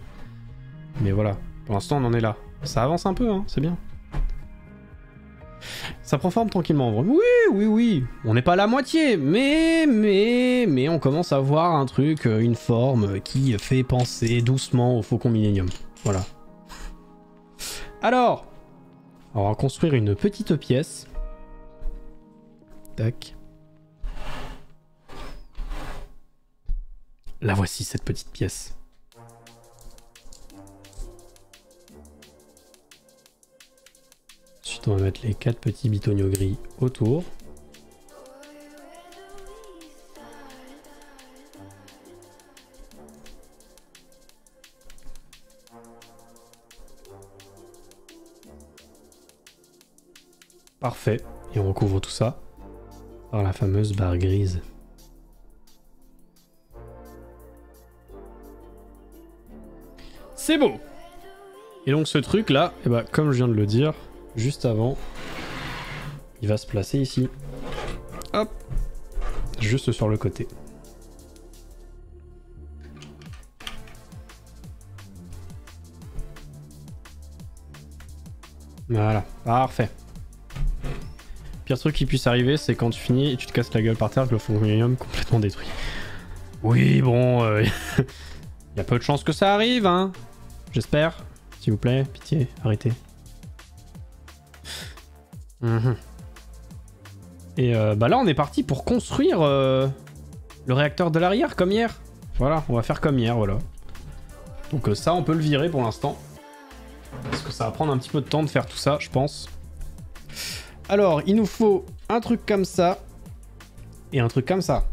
Mais voilà, pour l'instant on en est là. Ça avance un peu, hein, c'est bien. Ça prend forme tranquillement en vrai. Oui, on n'est pas à la moitié, mais on commence à voir un truc, une forme qui fait penser doucement au Faucon Millenium. Voilà. Alors, on va construire une petite pièce. Tac. La voici cette petite pièce. Ensuite on va mettre les 4 petits bitonios gris autour. Parfait. Et on recouvre tout ça par la fameuse barre grise. C'est beau! Et donc ce truc là, eh ben, comme je viens de le dire, juste avant, il va se placer ici. Hop! Juste sur le côté. Voilà, parfait. Pire truc qui puisse arriver, c'est quand tu finis et tu te casses la gueule par terre, que le Faucon Millenium complètement détruit. Oui, bon, y a peu de chances que ça arrive, hein. J'espère. S'il vous plaît, pitié, arrêtez. Et bah là, on est parti pour construire le réacteur de l'arrière, comme hier. Voilà, on va faire comme hier, voilà. Donc ça, on peut le virer pour l'instant. Parce que ça va prendre un petit peu de temps de faire tout ça, je pense. Alors, il nous faut un truc comme ça et un truc comme ça.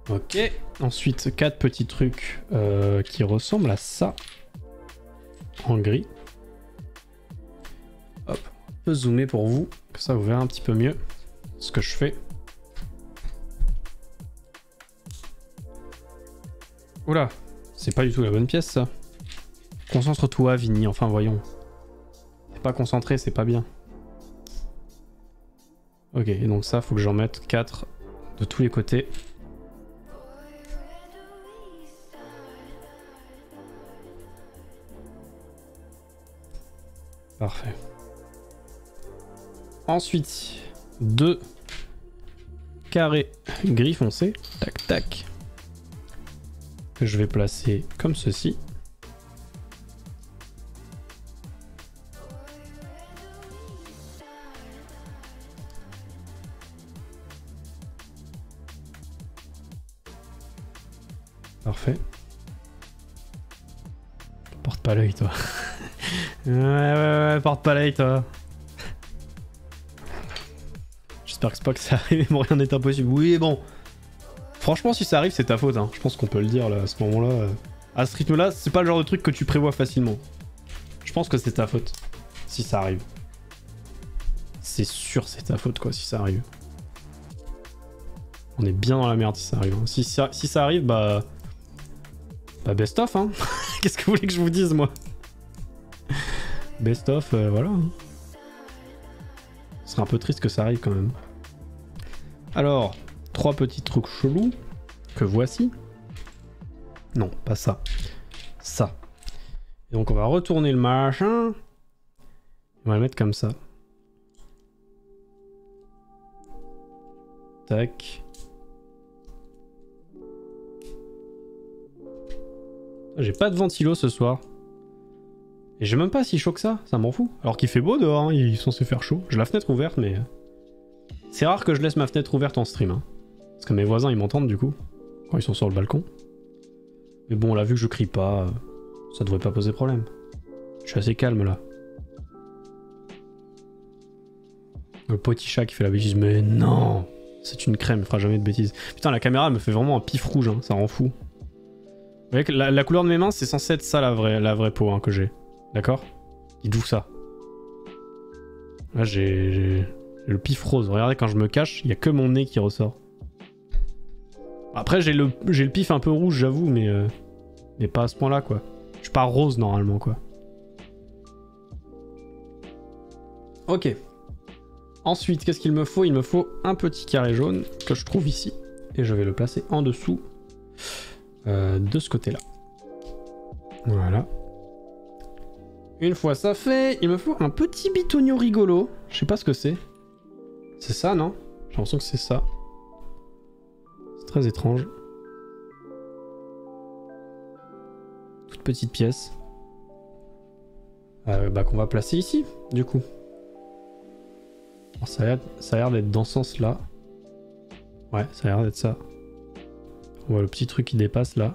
Ok. Ensuite, 4 petits trucs qui ressemblent à ça. En gris. Hop. Un peu zoomer pour vous. Comme ça, vous verrez un petit peu mieux ce que je fais. Oula. C'est pas du tout la bonne pièce, ça. Concentre-toi, Vinny. Enfin, voyons. Pas concentré, c'est pas bien. Ok, et donc ça, faut que j'en mette 4 de tous les côtés. Parfait. Ensuite, 2 carrés gris foncé. Tac, tac. Que je vais placer comme ceci. Parfait. Porte pas l'œil, toi. ouais, porte pas l'œil, toi. J'espère que c'est pas que ça arrive, mais rien n'est impossible. Oui, bon. Franchement, si ça arrive, c'est ta faute. Hein. Je pense qu'on peut le dire là, à ce moment-là. À ce rythme-là, c'est pas le genre de truc que tu prévois facilement. Je pense que c'est ta faute. Si ça arrive. C'est sûr c'est ta faute quoi si ça arrive. On est bien dans la merde si ça arrive. Hein. Si ça arrive, bah best of hein. Qu'est-ce que vous voulez que je vous dise moi? Best of, voilà. Hein. Ce serait un peu triste que ça arrive quand même. Alors, 3 petits trucs chelous que voici. Non, pas ça. Ça. Et donc on va retourner le machin. On va le mettre comme ça. Tac. J'ai pas de ventilo ce soir. Et j'ai même pas si chaud que ça m'en fout. Alors qu'il fait beau dehors, hein, il est censé faire chaud. J'ai la fenêtre ouverte, mais... C'est rare que je laisse ma fenêtre ouverte en stream. Hein. Parce que mes voisins, ils m'entendent du coup. Quand ils sont sur le balcon. Mais bon, là, vu que je crie pas, ça devrait pas poser problème. Je suis assez calme, là. Le petit chat qui fait la bêtise. Mais non! C'est une crème, il fera jamais de bêtises. Putain, la caméra me fait vraiment un pif rouge, hein, ça rend fou. Vous voyez que la couleur de mes mains, c'est censé être ça la vraie peau hein, que j'ai. D'accord? Dites-vous ça. Là, j'ai le pif rose. Regardez, quand je me cache, il y a que mon nez qui ressort. Après, j'ai le pif un peu rouge, j'avoue, mais pas à ce point-là, quoi. Je suis pas rose, normalement, quoi. Ok. Ensuite, qu'est-ce qu'il me faut? Il me faut un petit carré jaune que je trouve ici. Et je vais le placer en dessous de ce côté-là. Voilà. Une fois ça fait, il me faut un petit bitonio rigolo. Je sais pas ce que c'est. C'est ça, non? J'ai l'impression que c'est ça. C'est très étrange. Toute petite pièce. Qu'on va placer ici, du coup. Alors, ça a l'air d'être dans ce sens-là. Ouais, ça a l'air d'être ça. On voit le petit truc qui dépasse là.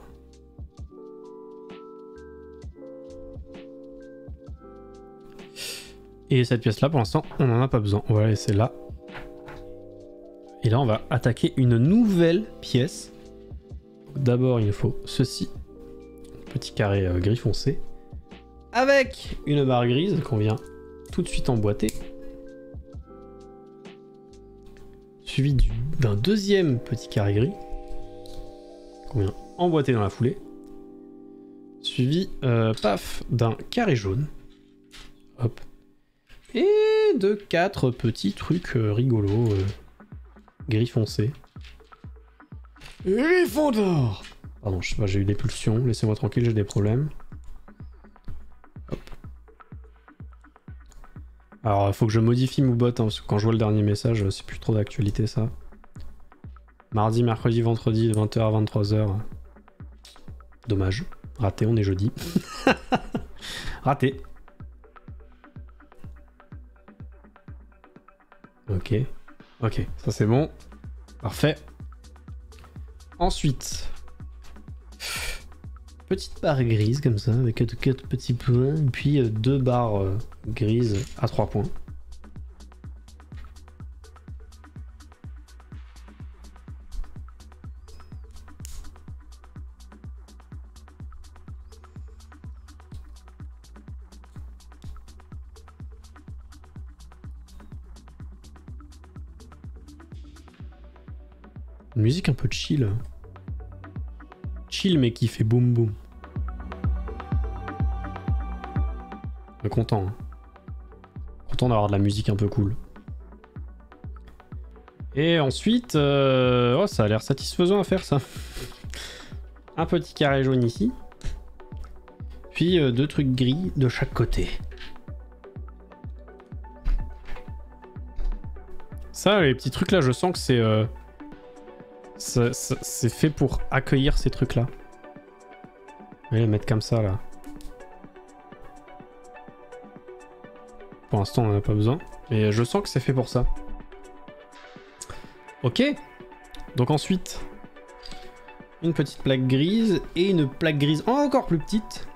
Et cette pièce-là, pour l'instant, on n'en a pas besoin. On va la laisser là. Et là, on va attaquer une nouvelle pièce. D'abord, il nous faut ceci. Petit carré gris foncé. Avec une barre grise qu'on vient tout de suite emboîter. Suivi d'un deuxième petit carré gris. Qu'on vient emboîter dans la foulée. Suivi, paf, d'un carré jaune. Hop. Et de 4 petits trucs rigolos. Gris foncé. Gryffondor! Pardon, je sais pas, j'ai eu des pulsions. Laissez-moi tranquille, j'ai des problèmes. Hop. Alors, il faut que je modifie Moobot, hein, parce que quand je vois le dernier message, c'est plus trop d'actualité, ça. Mardi, mercredi, vendredi, de 20h à 23h. Dommage. Raté, on est jeudi. Raté. Ok. Ok, ça c'est bon. Parfait. Ensuite, petite barre grise comme ça, avec 4 petits points, et puis 2 barres grises à 3 points. Une musique un peu chill. Chill mais qui fait boum boum. On est content. Hein. Content d'avoir de la musique un peu cool. Et ensuite... Oh, ça a l'air satisfaisant à faire ça. Un petit carré jaune ici. Puis 2 trucs gris de chaque côté. Ça, les petits trucs là, je sens que c'est... c'est fait pour accueillir ces trucs là. Je vais les mettre comme ça là. Pour l'instant on en a pas besoin. Mais je sens que c'est fait pour ça. Ok. Donc ensuite, une petite plaque grise et une plaque grise encore plus petite.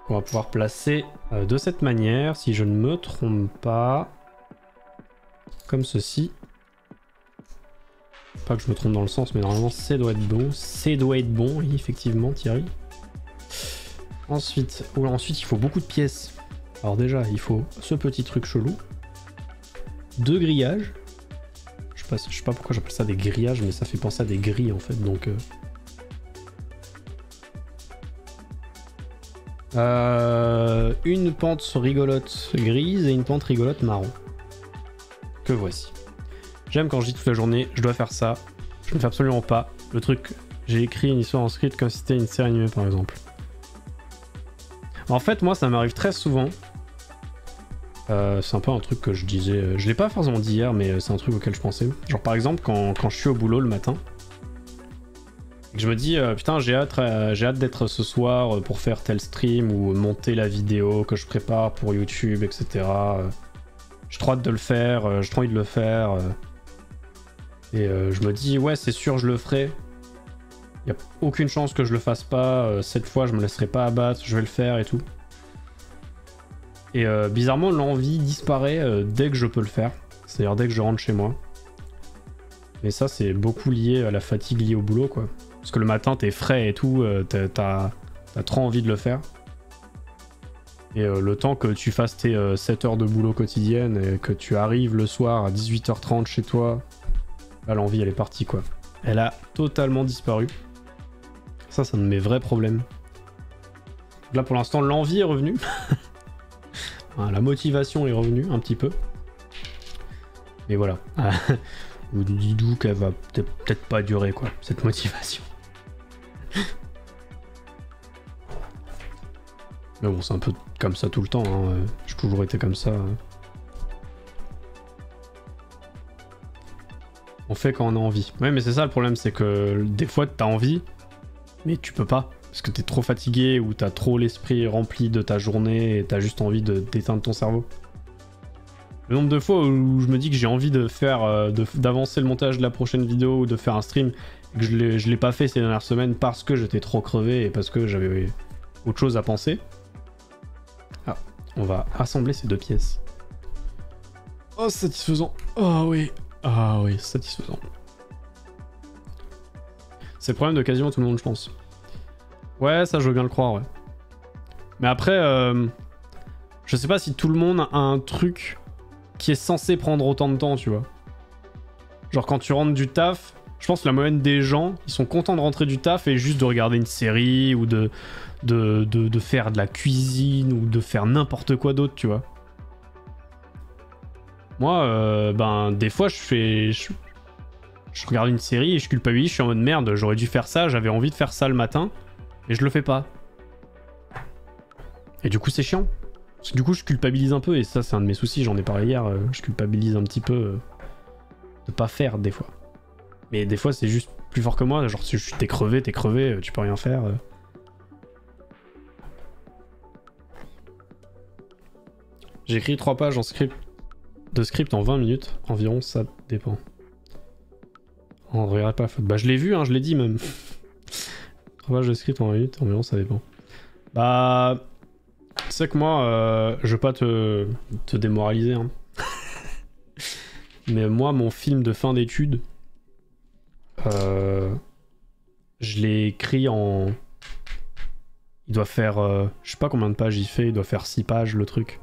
Qu'on va pouvoir placer de cette manière, si je ne me trompe pas. Comme ceci. Pas que je me trompe dans le sens, mais normalement ça doit être bon. Ça doit être bon, oui, effectivement, Thierry. Ensuite, il faut beaucoup de pièces. Alors déjà, il faut ce petit truc chelou. 2 grillages. Je sais pas pourquoi j'appelle ça des grillages, mais ça fait penser à des grilles en fait, donc... une pente rigolote grise et une pente rigolote marron. Que voici. J'aime quand je dis toute la journée, je dois faire ça. Je ne fais absolument pas. Le truc, j'ai écrit une histoire en script comme si c'était une série animée par exemple. En fait, moi, ça m'arrive très souvent. C'est un peu un truc que je disais... je l'ai pas forcément dit hier, mais c'est un truc auquel je pensais. Genre par exemple, quand je suis au boulot le matin, et que je me dis, putain, j'ai hâte d'être ce soir pour faire tel stream ou monter la vidéo que je prépare pour YouTube, etc. J'ai trop hâte de le faire, j'ai trop envie de le faire. Et je me dis, ouais, c'est sûr, je le ferai. Y a aucune chance que je le fasse pas. Cette fois, je me laisserai pas abattre, je vais le faire et tout. Et bizarrement, l'envie disparaît dès que je peux le faire. C'est-à-dire dès que je rentre chez moi. Mais ça, c'est beaucoup lié à la fatigue liée au boulot, quoi. Parce que le matin, t'es frais et tout, t'as trop envie de le faire. Et le temps que tu fasses tes 7 heures de boulot quotidienne et que tu arrives le soir à 18h30 chez toi, là, l'envie, elle est partie, quoi. Elle a totalement disparu. Ça, c'est un de mes vrais problèmes. Là, pour l'instant, l'envie est revenue. La motivation est revenue, un petit peu. Mais voilà. Vous dites qu'elle va peut-être pas durer, quoi, cette motivation. Mais bon, c'est un peu comme ça tout le temps, hein. J'ai toujours été comme ça. On fait quand on a envie. Ouais, mais c'est ça le problème, c'est que des fois t'as envie, mais tu peux pas. Parce que t'es trop fatigué ou t'as trop l'esprit rempli de ta journée et t'as juste envie d'éteindre ton cerveau. Le nombre de fois où je me dis que j'ai envie de faire, d'avancer le montage de la prochaine vidéo ou de faire un stream, et que je l'ai pas fait ces dernières semaines parce que j'étais trop crevé et parce que j'avais autre chose à penser. Ah, on va assembler ces 2 pièces. Oh, satisfaisant. Oh oui. Ah oui, satisfaisant. C'est le problème de quasiment tout le monde, je pense. Ouais, ça je veux bien le croire, ouais. Mais après, je sais pas si tout le monde a un truc qui est censé prendre autant de temps, tu vois. Genre quand tu rentres du taf, je pense que la moyenne des gens, ils sont contents de rentrer du taf et juste de regarder une série ou de faire de la cuisine ou de faire n'importe quoi d'autre, tu vois. Moi, ben des fois je regarde une série et je culpabilise, je suis en mode merde, j'aurais dû faire ça, j'avais envie de faire ça le matin, et je le fais pas. Et du coup c'est chiant. Parce que du coup je culpabilise un peu, et ça c'est un de mes soucis, j'en ai parlé hier, je culpabilise un petit peu de pas faire des fois. Mais des fois c'est juste plus fort que moi, genre si t'es crevé, tu peux rien faire. J'ai écrit 3 pages de script en 20 minutes, environ, ça dépend. On ne regarde pas la faute. Bah je l'ai vu, hein, je l'ai dit même. 3 pages de script en 20 minutes, environ, ça dépend. Bah... Tu sais que moi, je veux pas te démoraliser, hein. Mais moi, mon film de fin d'études, je l'ai écrit en... Il doit faire... je sais pas combien de pages il fait, il doit faire 6 pages le truc.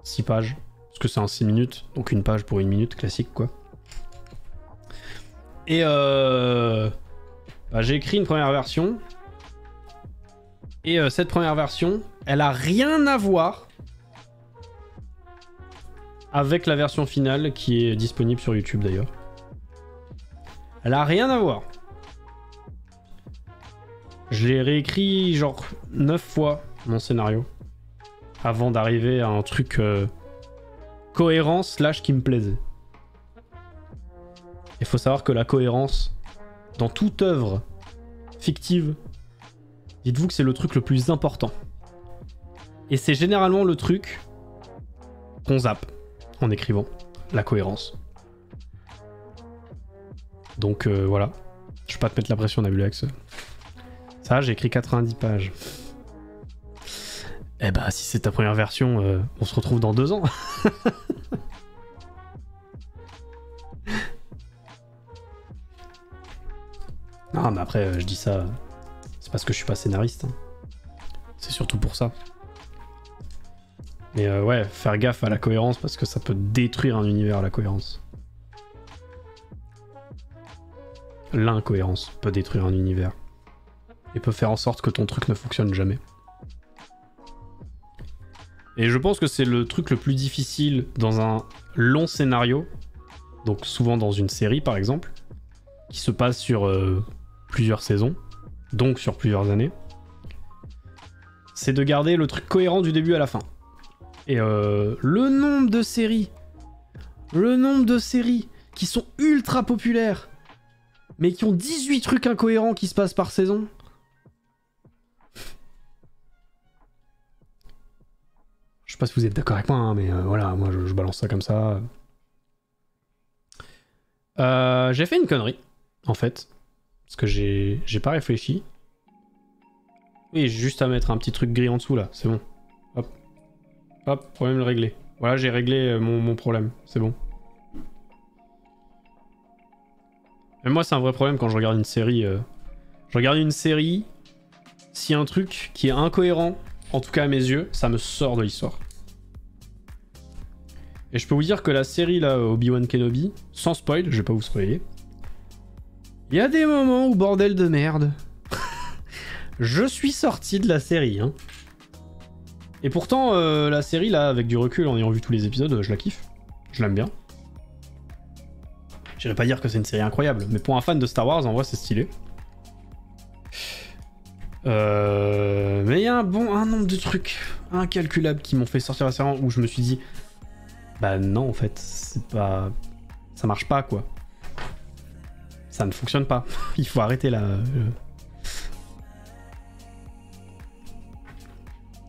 6 pages. Parce que c'est en 6 minutes, donc une page pour 1 minute, classique quoi. Et bah, j'ai écrit une première version. Et cette première version, elle a rien à voir avec la version finale qui est disponible sur YouTube d'ailleurs. Elle a rien à voir. Je l'ai réécrit genre 9 fois mon scénario avant d'arriver à un truc cohérent / qui me plaisait. Il faut savoir que la cohérence dans toute œuvre fictive, dites-vous que c'est le truc le plus important. Et c'est généralement le truc qu'on zappe en écrivant, la cohérence. Donc voilà, je vais pas te mettre la pression Nabulax. Ça, j'ai écrit 90 pages. Eh bah si c'est ta première version, on se retrouve dans 2 ans. Non mais après je dis ça, c'est parce que je suis pas scénariste. Hein. C'est surtout pour ça. Mais ouais, faire gaffe à la cohérence parce que ça peut détruire un univers, la cohérence. L'incohérence peut détruire un univers. Et peut faire en sorte que ton truc ne fonctionne jamais. Et je pense que c'est le truc le plus difficile dans un long scénario, donc souvent dans une série par exemple, qui se passe sur plusieurs saisons, donc sur plusieurs années, c'est de garder le truc cohérent du début à la fin. Et le nombre de séries qui sont ultra populaires, mais qui ont 18 trucs incohérents qui se passent par saison. Je sais pas si vous êtes d'accord avec moi, hein, mais voilà, moi je balance ça comme ça. J'ai fait une connerie, en fait. Parce que j'ai pas réfléchi. Oui, j'ai juste à mettre un petit truc gris en dessous là, c'est bon. Hop. Hop, problème réglé. Voilà, j'ai réglé mon problème, c'est bon. Mais moi, c'est un vrai problème quand je regarde une série. Je regarde une série, s'il y a un truc qui est incohérent, en tout cas à mes yeux, ça me sort de l'histoire. Et je peux vous dire que la série là, Obi-Wan Kenobi, sans spoil, je vais pas vous spoiler, il y a des moments où bordel de merde, je suis sorti de la série. Hein. Et pourtant, la série là, avec du recul, en ayant vu tous les épisodes, je la kiffe. Je l'aime bien. J'irais pas dire que c'est une série incroyable, mais pour un fan de Star Wars, en vrai, c'est stylé. Mais il y a un nombre de trucs incalculables qui m'ont fait sortir la série où je me suis dit bah non en fait c'est pas, ça marche pas quoi, ça ne fonctionne pas. Il faut arrêter là.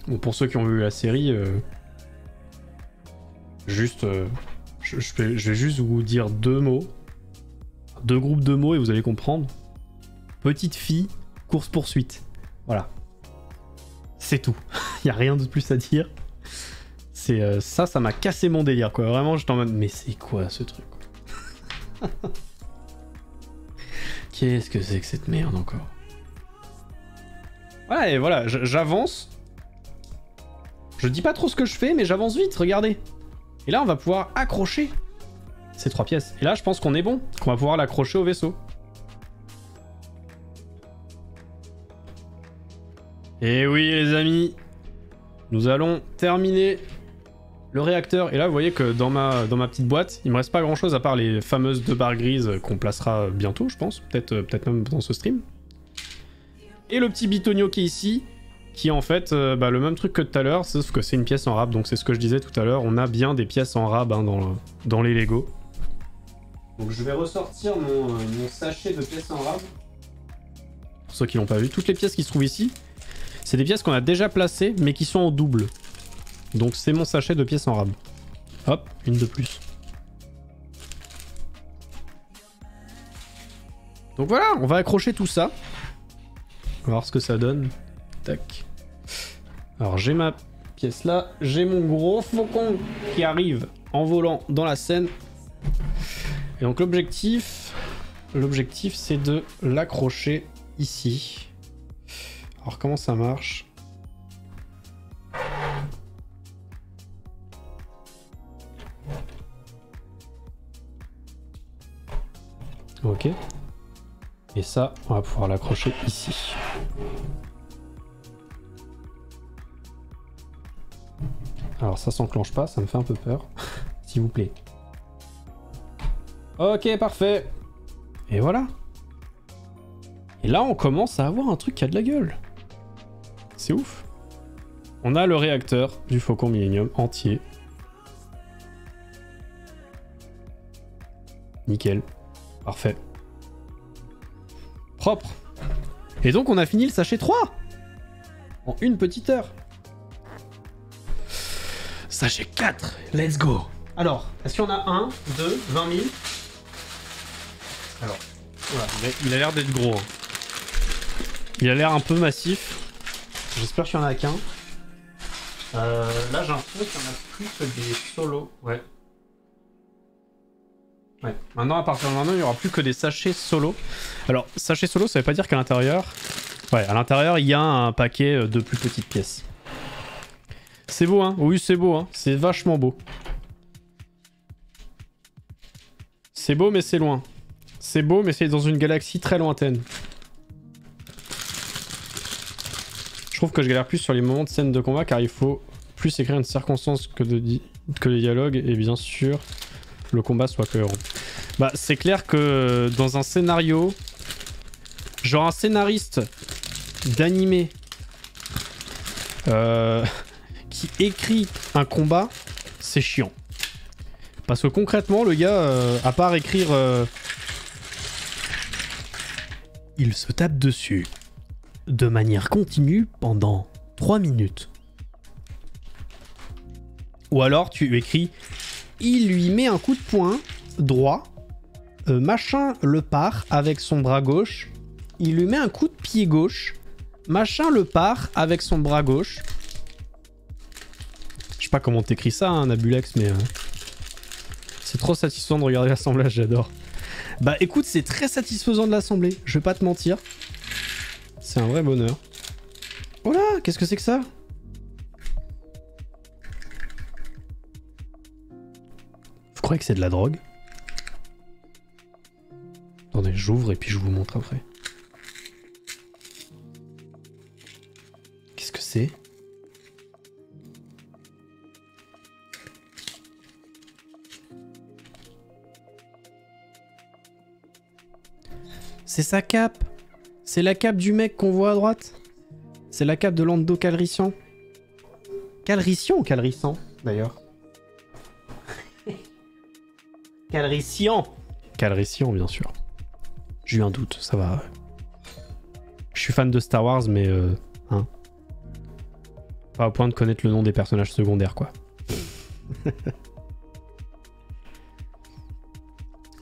Bon, pour ceux qui ont vu la série, juste je vais juste vous dire deux groupes de mots et vous allez comprendre. Petite fille, course poursuite. Voilà. C'est tout. Il y a rien de plus à dire. C'est ça m'a cassé mon délire quoi. Vraiment, j'étais en mode mais c'est quoi ce truc? Qu'est-ce que c'est que cette merde encore? Voilà, et voilà, j'avance. Je dis pas trop ce que je fais, mais j'avance vite, regardez. Et là, on va pouvoir accrocher ces 3 pièces. Et là, je pense qu'on est bon, qu'on va pouvoir l'accrocher au vaisseau. Et oui les amis, nous allons terminer le réacteur. Et là vous voyez que dans ma petite boîte, il me reste pas grand chose à part les fameuses 2 barres grises qu'on placera bientôt je pense, peut-être même dans ce stream. Et le petit bitonio qui est ici, qui est en fait le même truc que tout à l'heure, sauf que c'est une pièce en rab, donc c'est ce que je disais tout à l'heure, on a bien des pièces en rab hein, dans les Lego. Donc je vais ressortir mon sachet de pièces en rab. Pour ceux qui l'ont pas vu, toutes les pièces qui se trouvent ici, c'est des pièces qu'on a déjà placées, mais qui sont en double. Donc c'est mon sachet de pièces en rab. Hop, une de plus. Donc voilà, on va accrocher tout ça. On va voir ce que ça donne. Tac. Alors j'ai ma pièce là, j'ai mon gros faucon qui arrive en volant dans la scène. Et donc l'objectif c'est de l'accrocher ici. Alors comment ça marche? Ok. Et ça, on va pouvoir l'accrocher ici. Alors ça s'enclenche pas, ça me fait un peu peur. S'il vous plaît. Ok, parfait. Et voilà. Et là, on commence à avoir un truc qui a de la gueule. C'est ouf. On a le réacteur du Faucon Millenium entier. Nickel. Parfait. Propre. Et donc, on a fini le sachet 3 en une petite heure. Sachet 4. Let's go. Alors, est-ce qu'il y en a 1, 2, 20 000? Alors, voilà, il a l'air d'être gros. Hein. Il a l'air un peu massif. J'espère qu'il y en a qu'un. Là, j'ai l'impression qu'il y en a plus que des solos. Ouais. Ouais. Maintenant, à partir de maintenant, il n'y aura plus que des sachets solo. Alors, sachet solo, ça veut pas dire qu'à l'intérieur, Ouais, à l'intérieur, il y a un paquet de plus petites pièces. C'est beau, hein? Oui, c'est beau, hein? C'est vachement beau. C'est beau, mais c'est loin. C'est beau, mais c'est dans une galaxie très lointaine. Je trouve que je galère plus sur les moments de scène de combat car il faut plus écrire une circonstance que les dialogues et bien sûr le combat soit cohérent. Bah c'est clair que dans un scénario, genre un scénariste d'animé qui écrit un combat, c'est chiant. Parce que concrètement le gars, à part écrire... il se tape dessus de manière continue pendant 3 minutes. Ou alors tu écris il lui met un coup de poing droit, machin le part avec son bras gauche, il lui met un coup de pied gauche, machin le part avec son bras gauche. Je sais pas comment t'écris ça, hein, Nabulex, mais c'est trop satisfaisant de regarder l'assemblage, j'adore. Bah écoute, c'est très satisfaisant de l'assembler, je vais pas te mentir. C'est un vrai bonheur. Oh là, qu'est-ce que c'est que ça? Vous croyez que c'est de la drogue? Attendez, j'ouvre et puis je vous montre après. Qu'est-ce que c'est? C'est sa cape! C'est la cape du mec qu'on voit à droite. C'est la cape de Lando Calrissian. Calrissian ou Calrissian, d'ailleurs? Calrissian! Calrissian, bien sûr. J'ai eu un doute, ça va. Je suis fan de Star Wars, mais hein. Pas au point de connaître le nom des personnages secondaires, quoi.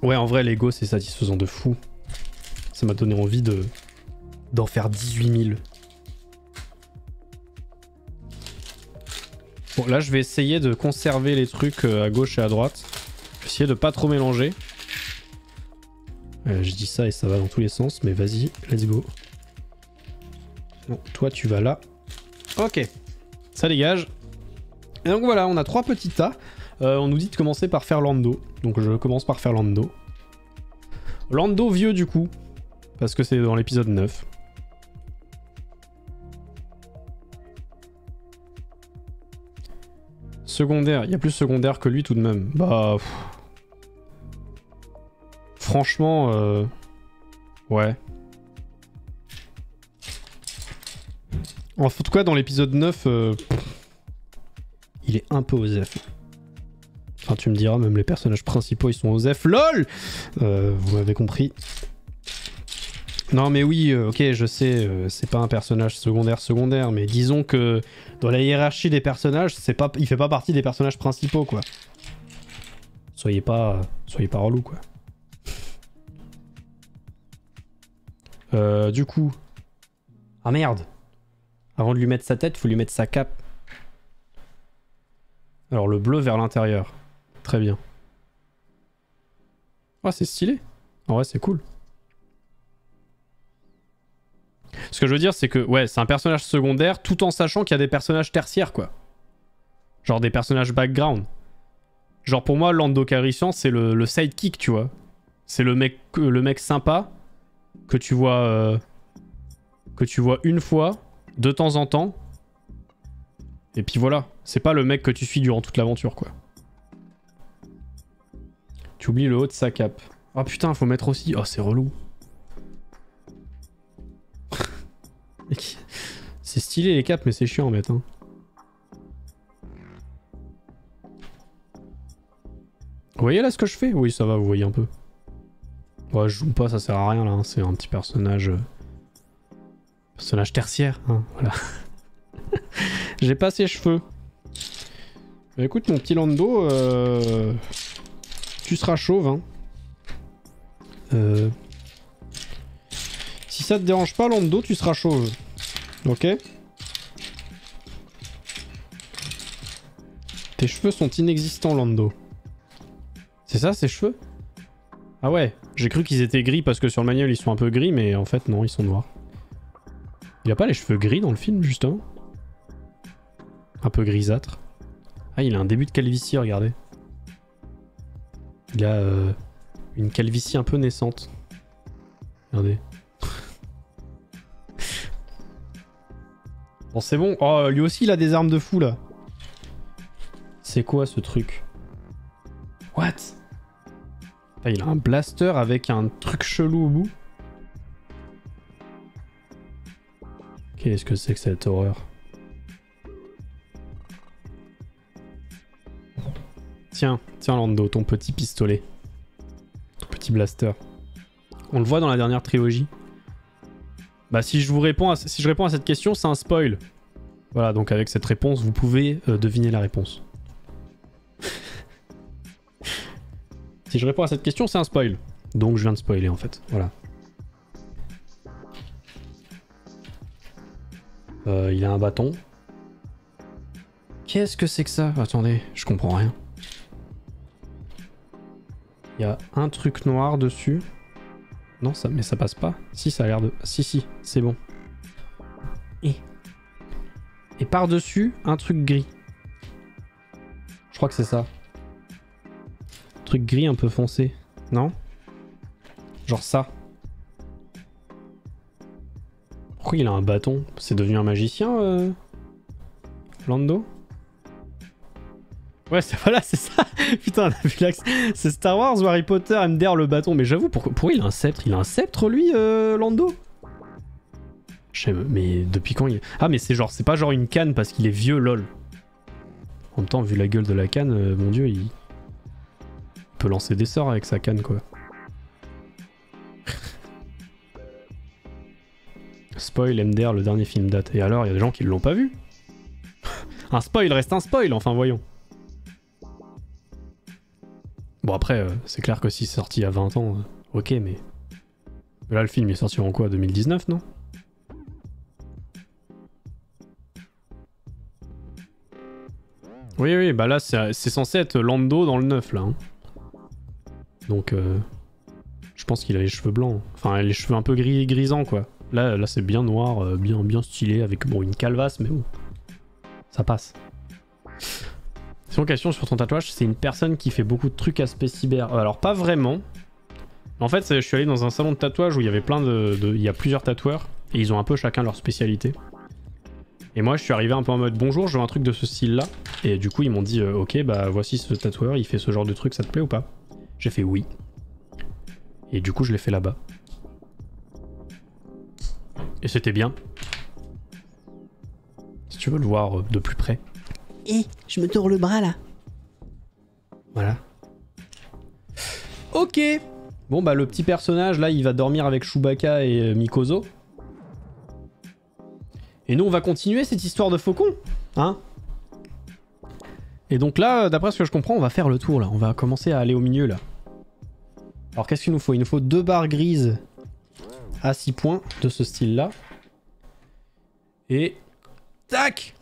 Ouais, en vrai, Lego, c'est satisfaisant de fou. Ça m'a donné envie d'en faire 18 000. Bon, là, je vais essayer de conserver les trucs à gauche et à droite. Je vais essayer de pas trop mélanger. Je dis ça et ça va dans tous les sens, mais vas-y, let's go. Bon, toi, tu vas là. Ok, ça dégage. Et donc voilà, on a 3 petits tas. On nous dit de commencer par faire Lando. Donc je commence par faire Lando. Lando vieux, du coup. Parce que c'est dans l'épisode 9. Secondaire, il y a plus secondaire que lui tout de même. Bah... Franchement, ouais. En tout cas, dans l'épisode 9, il est un peu osef. Enfin, tu me diras, même les personnages principaux, ils sont osef. LOL! Vous m'avez compris. Non mais oui, ok, je sais, c'est pas un personnage secondaire, mais disons que dans la hiérarchie des personnages, il fait pas partie des personnages principaux, quoi. Soyez pas relou, quoi. Du coup... Ah merde! Avant de lui mettre sa tête, faut lui mettre sa cape. Alors le bleu vers l'intérieur. Très bien. Ah, c'est stylé. En vrai, c'est cool. Ce que je veux dire, c'est que, ouais, c'est un personnage secondaire tout en sachant qu'il y a des personnages tertiaires, quoi. Genre des personnages background. Genre pour moi, Lando Calrissian, c'est le sidekick, tu vois. C'est le mec sympa que tu vois une fois, de temps en temps. Et puis voilà. C'est pas le mec que tu suis durant toute l'aventure, quoi. Tu oublies le haut de sa cape. Oh putain, faut mettre aussi... Oh, c'est relou. C'est stylé les capes, mais c'est chiant à mettre. Hein. Vous voyez là ce que je fais? Oui, ça va, vous voyez un peu. Ouais, je joue pas, ça sert à rien là. Hein. C'est un petit personnage... personnage tertiaire. Hein, voilà. J'ai pas ses cheveux. Bah, écoute, mon petit Lando... tu seras chauve. Hein. Si ça te dérange pas, Lando, tu seras chauve. Ok? Tes cheveux sont inexistants, Lando. C'est ça, ses cheveux? Ah ouais, j'ai cru qu'ils étaient gris parce que sur le manuel ils sont un peu gris, mais en fait non, ils sont noirs. Il a pas les cheveux gris dans le film, justement? Un peu grisâtre. Ah, il a un début de calvitie, regardez. Il a une calvitie un peu naissante. Regardez. Bon, c'est bon. Oh, lui aussi, il a des armes de fou, là. C'est quoi, ce truc? What? Ah, il a un blaster avec un truc chelou au bout. Qu'est-ce que c'est que cette horreur? Tiens, tiens Lando, ton petit pistolet. Ton petit blaster. On le voit dans la dernière trilogie. Bah si je réponds à cette question, c'est un spoil. Voilà, donc avec cette réponse, vous pouvez deviner la réponse. Si je réponds à cette question, c'est un spoil. Donc je viens de spoiler en fait, voilà. Il a un bâton. Qu'est-ce que c'est que ça? Attendez, je comprends rien. Il y a un truc noir dessus. Non, mais ça passe pas. Si, ça a l'air de... Si, c'est bon. Et par-dessus, un truc gris. Je crois que c'est ça. Truc gris un peu foncé. Non? Genre ça. Pourquoi il a un bâton? C'est devenu un magicien, Lando? Ouais, voilà, c'est ça. Putain, on a vu l'axe. C'est Star Wars ou Harry Potter, MDR le bâton. Mais j'avoue, pourquoi il a un sceptre? Il a un sceptre, lui, Lando? Mais depuis quand il... Ah, mais c'est pas genre une canne parce qu'il est vieux, lol. En même temps, vu la gueule de la canne, mon dieu, il peut lancer des sorts avec sa canne, quoi. Spoil, MDR, le dernier film date. Et alors, il y a des gens qui l'ont pas vu. Un spoil reste un spoil, enfin voyons. Bon après, c'est clair que si c'est sorti il y a 20 ans, ok, mais... Là, le film est sorti en quoi, 2019, non? Oui, bah là, c'est censé être Lando dans le 9, là. Hein. Donc, je pense qu'il a les cheveux blancs. Enfin, les cheveux un peu grisants, quoi. Là c'est bien noir, bien stylé, avec bon, une calvasse, mais bon. Ça passe. Sinon, question sur ton tatouage, c'est une personne qui fait beaucoup de trucs aspect cyber. Alors, pas vraiment. En fait, je suis allé dans un salon de tatouage où il y avait il y a plusieurs tatoueurs, et ils ont un peu chacun leur spécialité. Et moi, je suis arrivé un peu en mode bonjour, je veux un truc de ce style-là. Et du coup, ils m'ont dit ok, bah voici ce tatoueur, il fait ce genre de truc, ça te plaît ou pas? J'ai fait oui. Et du coup, je l'ai fait là-bas. Et c'était bien. Si tu veux le voir de plus près. Je me tords le bras là. Voilà. Ok. Bon bah le petit personnage là, il va dormir avec Chewbacca et Mikozo. Et nous on va continuer cette histoire de faucon. Hein? Et donc là, d'après ce que je comprends, on va faire le tour là. On va commencer à aller au milieu là. Alors qu'est-ce qu'il nous faut? Il nous faut 2 barres grises à 6 points de ce style là. Et... Tac!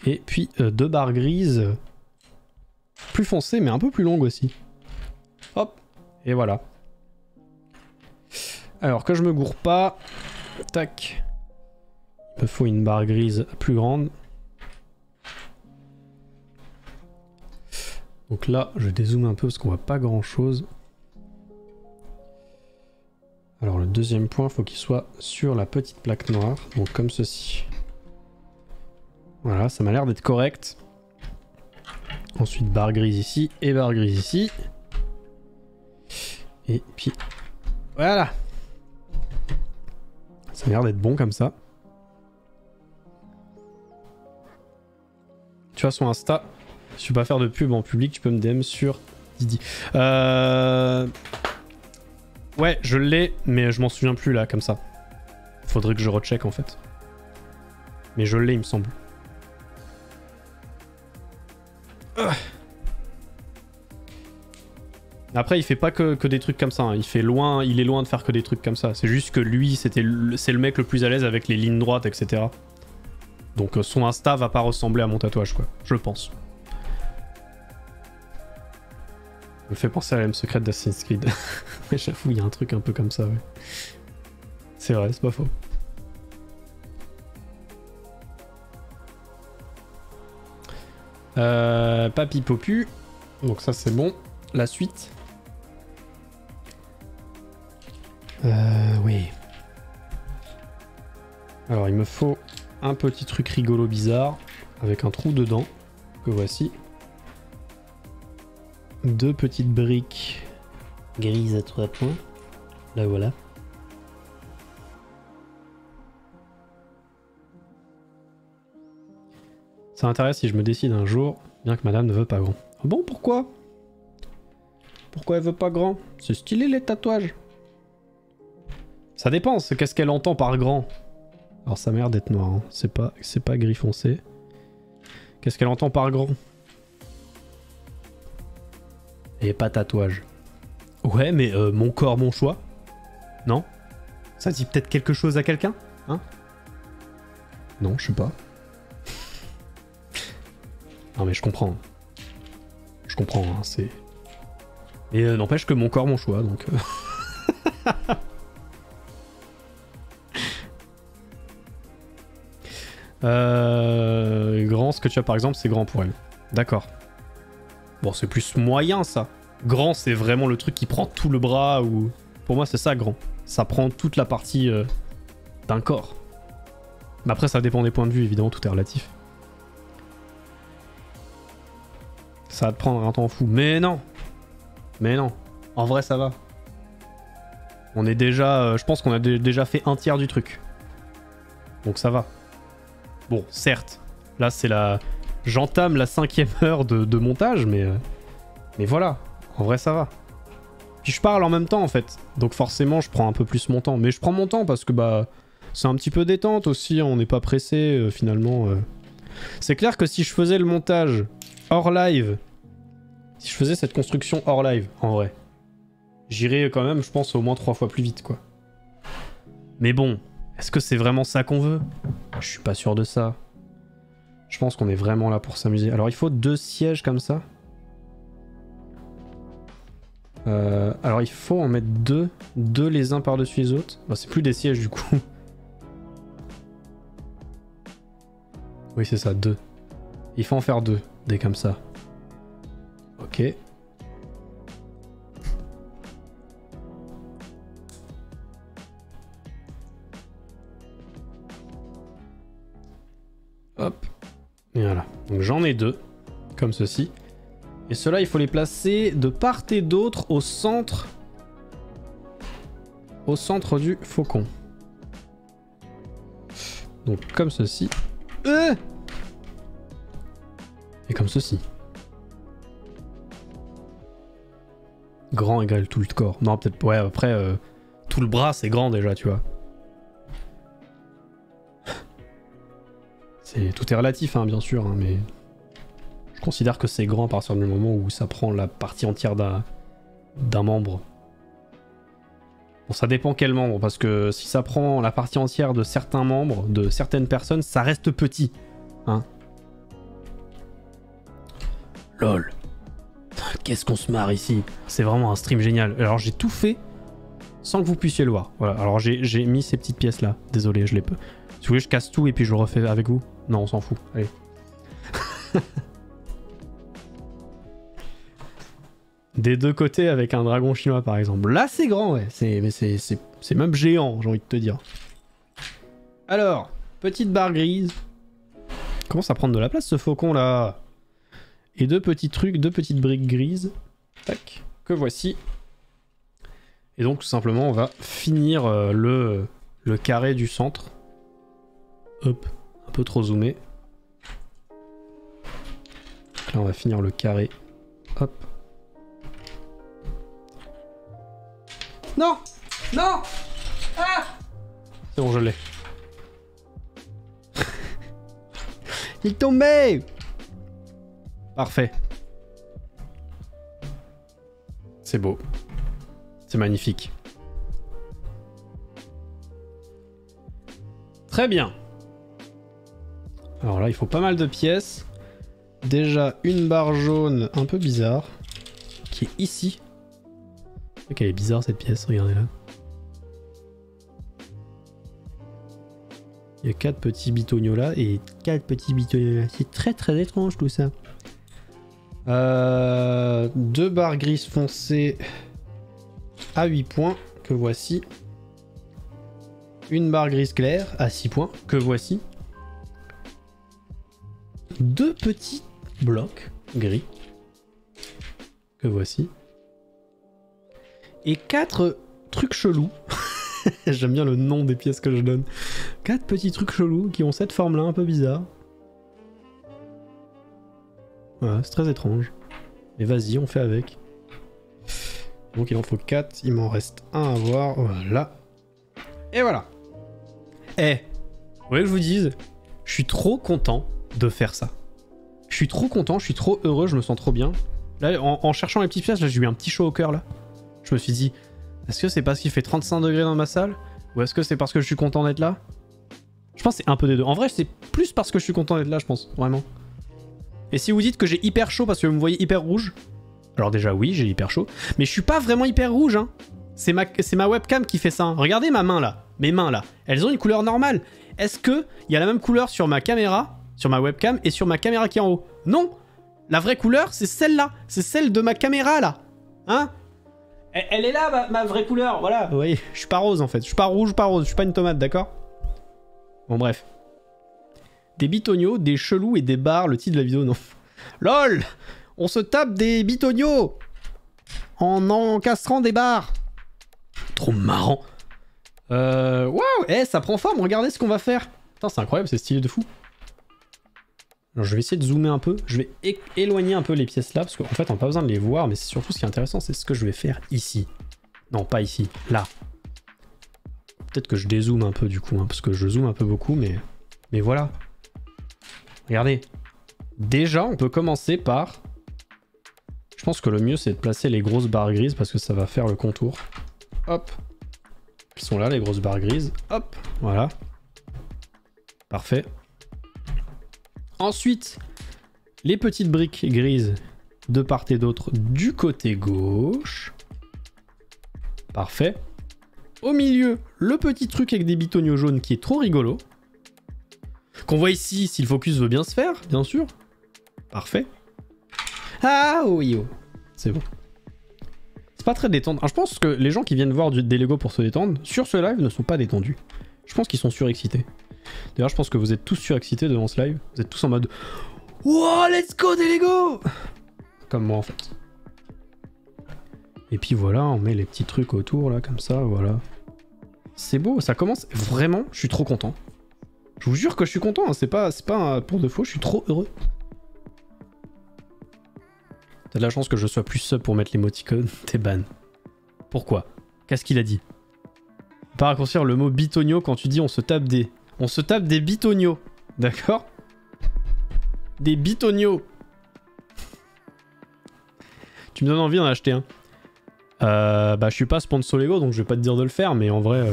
Et puis 2 barres grises plus foncées mais un peu plus longues aussi. Hop, et voilà. Alors que je me gourre pas. Tac. Il me faut une barre grise plus grande. Donc là, je dézoome un peu parce qu'on voit pas grand chose. Alors le deuxième point, faut qu'il soit sur la petite plaque noire. Donc comme ceci. Voilà, ça m'a l'air d'être correct. Ensuite, barre grise ici et barre grise ici. Et puis, voilà. Ça a l'air d'être bon comme ça. Tu vois son Insta. Si tu veux pas faire de pub en public, tu peux me DM sur Didi. Ouais, je l'ai, mais je m'en souviens plus là, comme ça. Faudrait que je recheck en fait. Mais je l'ai, il me semble. Après, il fait pas que des trucs comme ça. Hein. Il est loin de faire que des trucs comme ça. C'est juste que lui, c'est le mec le plus à l'aise avec les lignes droites, etc. Donc son Insta va pas ressembler à mon tatouage, quoi. Je pense. Me fait penser à la même secrète d'Assassin's Creed. Mais j'avoue, il y a un truc un peu comme ça, ouais. C'est vrai, c'est pas faux. Papy Popu. Donc ça c'est bon. La suite. Oui. Alors il me faut un petit truc rigolo bizarre avec un trou dedans que voici. 2 petites briques grises à 3 points. Là voilà. Ça m'intéresse si je me décide un jour, bien que madame ne veut pas grand. Ah bon, pourquoi? Pourquoi elle veut pas grand? C'est stylé les tatouages. Ça dépend, c'est qu'est-ce qu'elle entend par grand. Alors ça a l'air d'être noir, hein. C'est pas gris foncé. Qu'est-ce qu'elle entend par grand? Et pas tatouage. Ouais, mais mon corps, mon choix. Non? Ça dit peut-être quelque chose à quelqu'un? Hein? Non, je sais pas. Non mais je comprends. Je comprends, hein, c'est... Mais n'empêche que mon corps, mon choix, donc... Grand, ce que tu as par exemple, c'est grand pour elle. D'accord. Bon, c'est plus moyen ça. Grand, c'est vraiment le truc qui prend tout le bras ou... Pour moi, c'est ça, grand. Ça prend toute la partie d'un corps. Mais après, ça dépend des points de vue, évidemment, tout est relatif. Ça va te prendre un temps fou. Mais non! Mais non. En vrai, ça va. On est déjà... je pense qu'on a déjà fait un tiers du truc. Donc ça va. Bon, certes. Là, c'est la... J'entame la 5e heure de montage, mais voilà. En vrai, ça va. Puis je parle en même temps, en fait. Donc forcément, je prends un peu plus mon temps. Mais je prends mon temps parce que, bah... C'est un petit peu détente aussi. On n'est pas pressé, finalement. C'est clair que si je faisais le montage hors live... Si je faisais cette construction hors live, en vrai... J'irais quand même, je pense, au moins 3 fois plus vite, quoi. Mais bon... Est-ce que c'est vraiment ça qu'on veut? Je suis pas sûr de ça. Je pense qu'on est vraiment là pour s'amuser. Alors il faut 2 sièges comme ça. Alors il faut en mettre 2. 2 les uns par-dessus les autres. Bah, c'est plus des sièges du coup. Oui c'est ça, 2. Il faut en faire 2, des comme ça. Ok. Hop. Et voilà. Donc j'en ai 2. Comme ceci. Et ceux-là, il faut les placer de part et d'autre au centre. Au centre du faucon. Donc comme ceci. Et comme ceci. Grand égale tout le corps. Non, peut-être... Ouais, après, tout le bras, c'est grand déjà, tu vois. Tout est relatif, hein, bien sûr, hein, mais... Je considère que c'est grand à partir du moment où ça prend la partie entière d'un membre. Bon, ça dépend quel membre, parce que si ça prend la partie entière de certains membres, de certaines personnes, ça reste petit. Hein. LOL. Qu'est-ce qu'on se marre ici. C'est vraiment un stream génial. Alors j'ai tout fait sans que vous puissiez le voir. Voilà. Alors j'ai mis ces petites pièces là. Désolé, je les peux. Si vous voulez, je casse tout et puis je le refais avec vous. Non, on s'en fout. Allez. Des deux côtés avec un dragon chinois par exemple. Là c'est grand, ouais. C'est même géant, j'ai envie de te dire. Alors, petite barre grise. Commence à prendre de la place ce faucon là. Et 2 petits trucs, 2 petites briques grises. Tac, que voici. Et donc tout simplement on va finir le carré du centre. Hop, un peu trop zoomé. Donc là on va finir le carré. Hop. Non! Non! Ah! C'est bon, je l'ai. Il est tombé! Parfait. C'est beau. C'est magnifique. Très bien. Alors là, il faut pas mal de pièces. Déjà, une barre jaune un peu bizarre. Qui est ici. C'est vrai qu'elle est bizarre cette pièce, regardez là. Il y a 4 petits bitognos là et 4 petits bitognos là. C'est très très étrange tout ça. 2 barres grises foncées à 8 points, que voici. Une barre grise claire à 6 points, que voici. 2 petits blocs gris, que voici. Et 4 trucs chelous. J'aime bien le nom des pièces que je donne. 4 petits trucs chelous qui ont cette forme-là un peu bizarre. Voilà, c'est très étrange. Mais vas-y, on fait avec. Donc il en faut 4, il m'en reste un à voir. Voilà. Et voilà. Eh, vous voulez que je vous dise, je suis trop content de faire ça. Je suis trop content, je suis trop heureux, je me sens trop bien. Là, en cherchant les petites pièces, là j'ai eu un petit chaud au cœur là. Je me suis dit, est-ce que c'est parce qu'il fait 35 degrés dans ma salle? Ou est-ce que c'est parce que je suis content d'être là? Je pense que c'est un peu des deux. En vrai, c'est plus parce que je suis content d'être là, je pense. Vraiment. Et si vous dites que j'ai hyper chaud parce que vous me voyez hyper rouge, alors déjà oui, j'ai hyper chaud. Mais je suis pas vraiment hyper rouge, hein. C'est ma webcam qui fait ça. Hein. Regardez ma main là. Mes mains là. Elles ont une couleur normale. Est-ce qu'il y a la même couleur sur ma caméra, sur ma webcam et sur ma caméra qui est en haut? Non. La vraie couleur, c'est celle-là. C'est celle de ma caméra là. Hein? Elle est là, ma vraie couleur, voilà. Vous voyez, je suis pas rose en fait. Je suis pas rouge, pas rose. Je suis pas une tomate, d'accord? Bon, bref. Des bitognos, des chelous et des barres, le titre de la vidéo, non. LOL! On se tape des bitognos en encastrant des barres. Trop marrant. Waouh! Eh, ça prend forme, regardez ce qu'on va faire. Putain, c'est incroyable, c'est stylé de fou. Alors, je vais essayer de zoomer un peu. Je vais éloigner un peu les pièces là, parce qu'en fait, on n'a pas besoin de les voir, mais c'est surtout ce qui est intéressant, c'est ce que je vais faire ici. Non, pas ici, là. Peut-être que je dézoome un peu du coup, hein, parce que je zoome un peu beaucoup, mais voilà. Regardez. Déjà, on peut commencer par... Je pense que le mieux, c'est de placer les grosses barres grises, parce que ça va faire le contour. Hop. Elles sont là, les grosses barres grises. Hop, voilà. Parfait. Ensuite, les petites briques grises de part et d'autre du côté gauche. Parfait. Au milieu, le petit truc avec des bitognos jaunes qui est trop rigolo. Qu'on voit ici si le focus veut bien se faire, bien sûr. Parfait. Ah oui, oh. C'est bon. C'est pas très détendant. Je pense que les gens qui viennent voir des Lego pour se détendre, sur ce live, ne sont pas détendus. Je pense qu'ils sont surexcités. D'ailleurs, je pense que vous êtes tous surexcités devant ce live. Vous êtes tous en mode wow, let's go des Lego! Comme moi en fait. Et puis voilà, on met les petits trucs autour là, comme ça, voilà. C'est beau, ça commence. Vraiment, je suis trop content. Je vous jure que je suis content, hein. C'est pas pour de faux, je suis trop heureux. T'as de la chance que je sois plus sub pour mettre l'émoticône, t'es ban. Pourquoi? Qu'est-ce qu'il a dit? Pas raccourcir le mot bitogno quand tu dis on se tape des... On se tape des bitognos, d'accord? Des bitognos. Tu me donnes envie d'en acheter un. Bah je suis pas sponsor Lego donc je vais pas te dire de le faire, mais en vrai,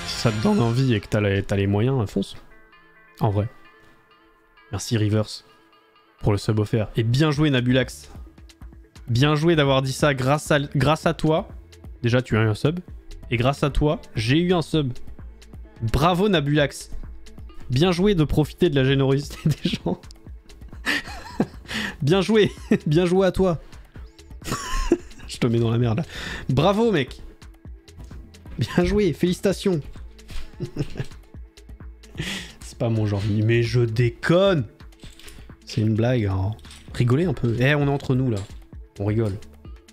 si ça te donne envie et que t'as les moyens, fonce. En vrai. Merci Rivers pour le sub offert. Et bien joué Nabulax. Bien joué d'avoir dit ça grâce à toi. Déjà tu as eu un sub. Et grâce à toi, j'ai eu un sub. Bravo Nabulax. Bien joué de profiter de la générosité des gens. Bien joué. Bien joué à toi. Je te mets dans la merde là. Bravo mec. Bien joué. Félicitations. C'est pas mon genre. Mais je déconne. C'est une blague. Hein. Rigolez un peu. Eh, on est entre nous là. On rigole.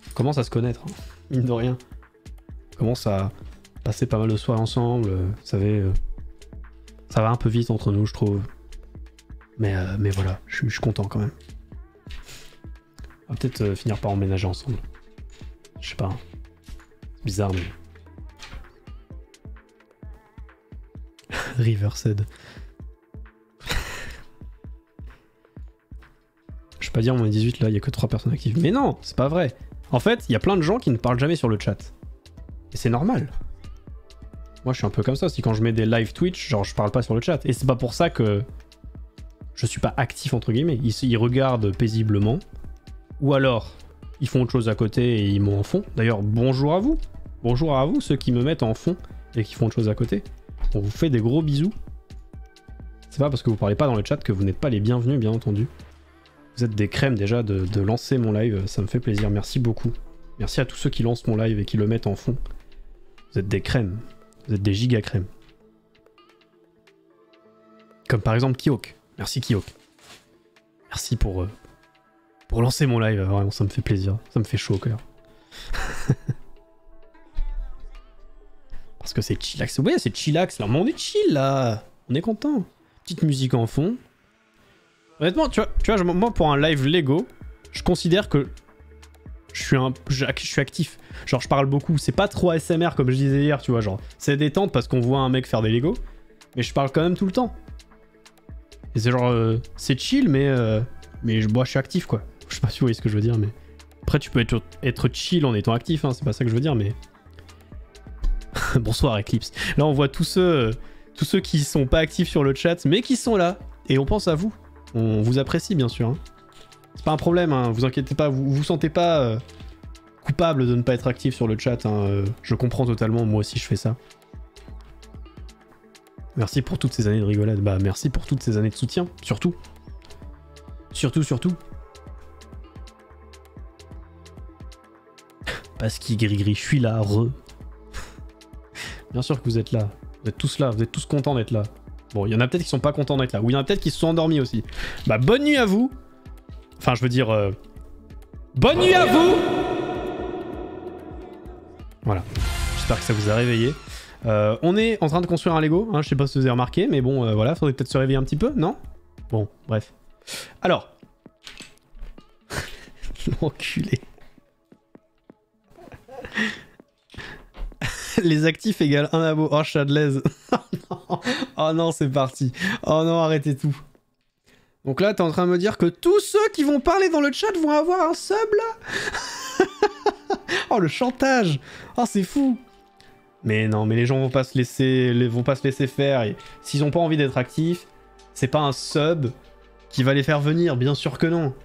On commence à se connaître. Hein. Mine de rien. On commence à passer pas mal de soirs ensemble. Vous savez... Ça va un peu vite entre nous, je trouve. Mais voilà, je suis content quand même. On va peut-être finir par emménager ensemble. Je sais pas. C'est bizarre, mais... Riversed. Je vais pas dire, on est 18 là, il y a que 3 personnes actives. Mais non, c'est pas vrai. En fait, il y a plein de gens qui ne parlent jamais sur le chat. Et c'est normal. Moi, je suis un peu comme ça. Si quand je mets des live Twitch, genre, je parle pas sur le chat. Et c'est pas pour ça que je suis pas actif, entre guillemets. Ils regardent paisiblement. Ou alors, ils font autre chose à côté et ils m'ont en fond. D'ailleurs, bonjour à vous. Bonjour à vous, ceux qui me mettent en fond et qui font autre chose à côté. On vous fait des gros bisous. C'est pas parce que vous parlez pas dans le chat que vous n'êtes pas les bienvenus, bien entendu. Vous êtes des crèmes déjà de lancer mon live, ça me fait plaisir, merci beaucoup. Merci à tous ceux qui lancent mon live et qui le mettent en fond. Vous êtes des crèmes, vous êtes des giga crèmes. Comme par exemple Kiok, merci Kiok. Merci pour lancer mon live, vraiment ça me fait plaisir, ça me fait chaud au cœur. Parce que c'est chillax, ouais c'est chillax là, mais on est chill là, on est content. Petite musique en fond. Honnêtement, tu vois, moi pour un live Lego, je considère que je suis actif. Genre je parle beaucoup, c'est pas trop ASMR comme je disais hier, tu vois, genre c'est détente parce qu'on voit un mec faire des Lego, mais je parle quand même tout le temps. Et c'est genre, c'est chill, mais moi je suis actif quoi. Je sais pas si vous voyez ce que je veux dire, mais après tu peux être chill en étant actif, hein, c'est pas ça que je veux dire, mais bonsoir Eclipse. Là on voit tous ceux qui sont pas actifs sur le chat, mais qui sont là, et on pense à vous. On vous apprécie bien sûr. Hein. C'est pas un problème, hein, vous inquiétez pas, vous sentez pas coupable de ne pas être actif sur le chat. Hein, je comprends totalement, moi aussi je fais ça. Merci pour toutes ces années de rigolade. Bah merci pour toutes ces années de soutien, surtout. Surtout. Parce qu'il gris, je suis là, Bien sûr que vous êtes là. Vous êtes tous là, vous êtes tous contents d'être là. Bon, il y en a peut-être qui sont pas contents d'être là. Ou il y en a peut-être qui se sont endormis aussi. Bah bonne nuit à vous. Enfin, je veux dire... bonne nuit à vous. Voilà. J'espère que ça vous a réveillé. On est en train de construire un Lego. Hein, je sais pas si vous avez remarqué, mais bon, voilà. Faudrait peut-être se réveiller un petit peu, non? Bon, bref. Alors. L'enculé. Les actifs égale 1 abo. Oh, Shadlez. Oh non, c'est parti. Oh non, arrêtez tout. Donc là, t'es en train de me dire que tous ceux qui vont parler dans le chat vont avoir un sub, là. Oh, le chantage. Oh, c'est fou. Mais non, mais les gens vont pas se laisser faire. Et s'ils ont pas envie d'être actifs, c'est pas un sub qui va les faire venir. Bien sûr que non.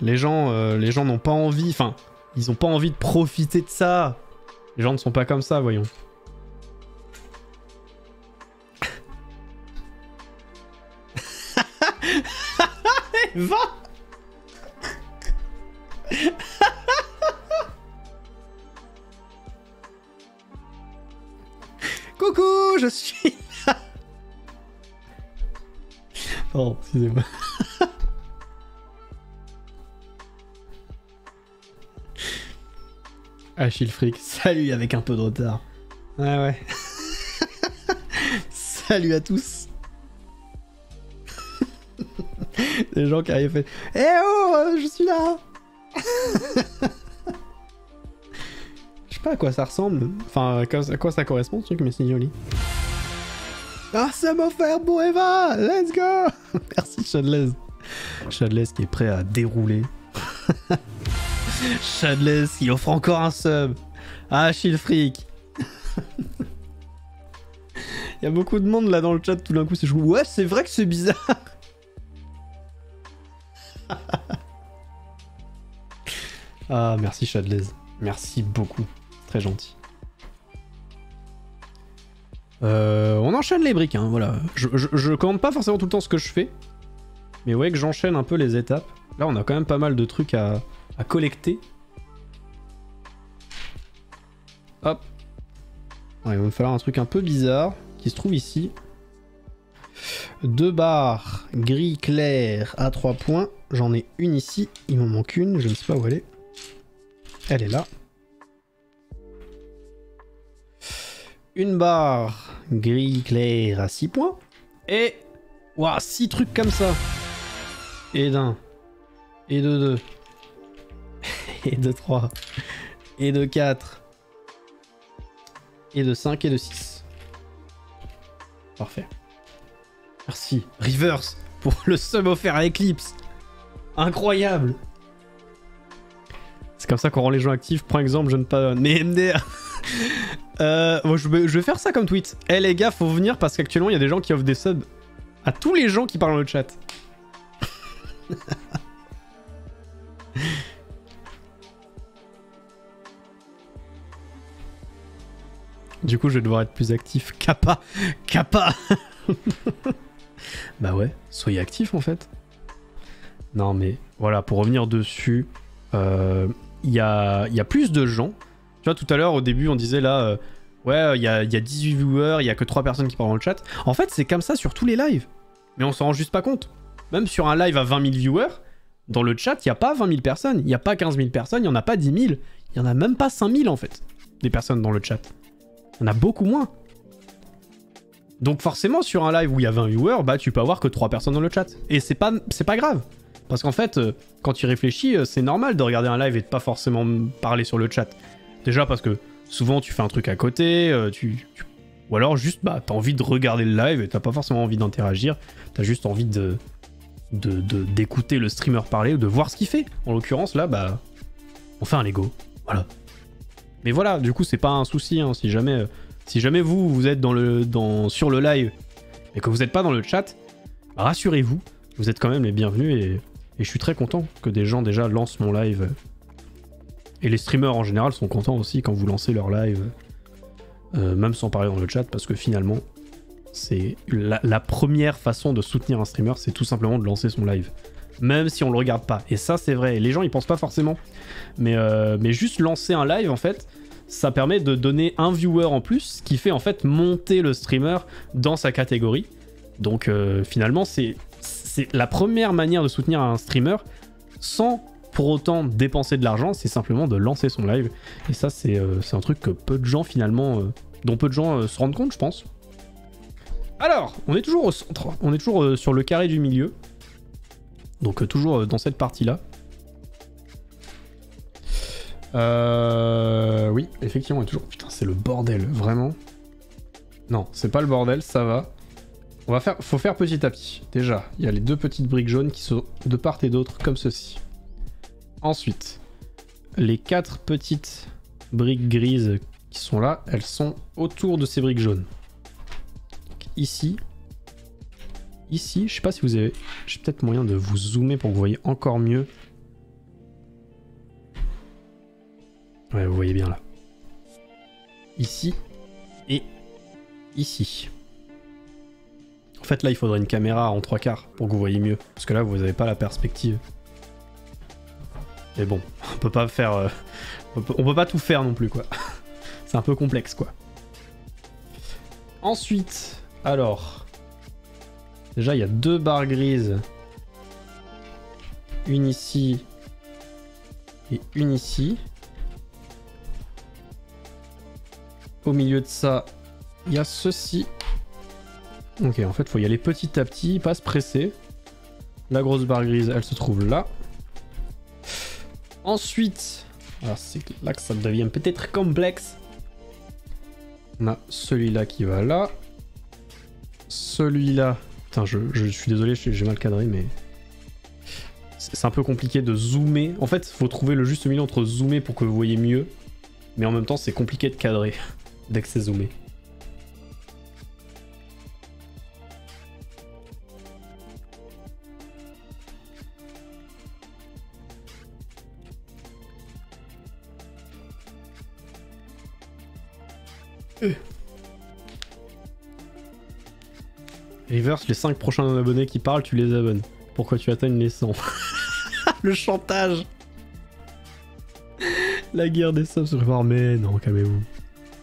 Les gens n'ont pas envie. Enfin, ils ont pas envie de profiter de ça. Les gens ne sont pas comme ça, voyons. Va. Coucou, je suis là. Pardon, excusez-moi. Achille Frick, salut avec un peu de retard. Ouais. Salut à tous. Des gens qui arrivent et fait eh oh, je suis là. Je sais pas à quoi ça ressemble. Enfin, à quoi ça correspond ce truc, mais c'est joli. Ah, ça m'a offert pour Eva. Let's go. Merci Shadlez. Shadlez qui est prêt à dérouler. Shadlez qui offre encore un sub. Ah, Achille Frick. Il y a beaucoup de monde là dans le chat, tout d'un coup c'est chou. Ouais, c'est vrai que c'est bizarre. Ah, merci Shadlez. Merci beaucoup. Très gentil. On enchaîne les briques, hein, voilà. Je commande pas forcément tout le temps ce que je fais. Mais ouais, que j'enchaîne un peu les étapes. Là, on a quand même pas mal de trucs à collecter. Hop. Ouais, il va me falloir un truc un peu bizarre qui se trouve ici. 2 barres gris clair à 3 points. J'en ai une ici. Il m'en manque une. Je ne sais pas où elle est. Elle est là. Une barre gris clair à 6 points. Et... Waouh, 6 trucs comme ça. Et d'un. Et de 2. Et de 3. Et de 4. Et de 5 et de 6. Parfait. Merci. Reverse pour le sub offert à Eclipse. Incroyable. C'est comme ça qu'on rend les gens actifs. Par exemple, je ne pas... Mais MDR. Bon, je vais faire ça comme tweet. Eh les gars, faut venir parce qu'actuellement, il y a des gens qui offrent des subs à tous les gens qui parlent dans le chat. Du coup, je vais devoir être plus actif. Kappa. Kappa. Bah ouais, soyez actifs en fait. Non mais voilà, pour revenir dessus, il y a plus de gens. Tu vois, tout à l'heure, au début, on disait là, ouais, il y a 18 viewers, il y a que 3 personnes qui parlent dans le chat. En fait, c'est comme ça sur tous les lives. Mais on s'en rend juste pas compte. Même sur un live à 20 000 viewers, dans le chat, il n'y a pas 20 000 personnes, il n'y a pas 15 000 personnes, il n'y en a pas 10 000, il n'y en a même pas 5 000 en fait, des personnes dans le chat. Il y en a beaucoup moins. Donc forcément, sur un live où il y a 20 viewers, bah tu peux avoir que 3 personnes dans le chat. Et c'est pas grave. Parce qu'en fait, quand tu réfléchis, c'est normal de regarder un live et de pas forcément parler sur le chat. Déjà parce que souvent tu fais un truc à côté, ou alors juste bah t'as envie de regarder le live et t'as pas forcément envie d'interagir, t'as juste envie d'écouter le streamer parler ou de voir ce qu'il fait. En l'occurrence là, bah on fait un Lego, voilà. Mais voilà, du coup c'est pas un souci, hein, si jamais vous êtes sur le live et que vous n'êtes pas dans le chat, bah rassurez-vous, vous êtes quand même les bienvenus et je suis très content que des gens déjà lancent mon live. Et les streamers en général sont contents aussi quand vous lancez leur live, même sans parler dans le chat, parce que finalement, c'est la première façon de soutenir un streamer, c'est tout simplement de lancer son live. Même si on le regarde pas. Et ça, c'est vrai. Les gens, ils pensent pas forcément. Mais juste lancer un live, en fait, ça permet de donner un viewer en plus, ce qui fait en fait monter le streamer dans sa catégorie. Donc finalement, c'est la première manière de soutenir un streamer sans pour autant dépenser de l'argent, c'est simplement de lancer son live. Et ça, c'est un truc que peu de gens finalement, dont peu de gens se rendent compte, je pense. Alors, on est toujours au centre, on est toujours sur le carré du milieu. Donc toujours dans cette partie-là. Oui, effectivement, on est toujours... Putain, c'est le bordel, vraiment. Non, c'est pas le bordel, ça va. Faut faire petit à petit. Déjà, il y a les 2 petites briques jaunes qui sont de part et d'autre, comme ceci. Ensuite, les 4 petites briques grises qui sont là, elles sont autour de ces briques jaunes. Donc, ici, je sais pas si vous avez... J'ai peut-être moyen de vous zoomer pour que vous voyez encore mieux. Ouais, vous voyez bien là. Ici et ici. En fait, là, il faudrait une caméra en 3/4 pour que vous voyez mieux. Parce que là, vous n'avez pas la perspective. Mais bon, on peut pas faire... on peut pas tout faire non plus, quoi. C'est un peu complexe, quoi. Ensuite, alors... Déjà, il y a 2 barres grises. Une ici. Et une ici. Au milieu de ça, il y a ceci. Ok, en fait, il faut y aller petit à petit, pas se presser. La grosse barre grise, elle se trouve là. Ensuite, alors c'est là que ça devient peut-être complexe. On a celui-là qui va là. Celui-là... Putain, je suis désolé, j'ai mal cadré, mais... C'est un peu compliqué de zoomer. En fait, il faut trouver le juste milieu entre zoomer pour que vous voyez mieux. Mais en même temps, c'est compliqué de cadrer dès que c'est zoomé. Reverse, les 5 prochains abonnés qui parlent, tu les abonnes. Pourquoi tu atteignes les 100? Le chantage. La guerre des subs se prépare, mais non, calmez-vous.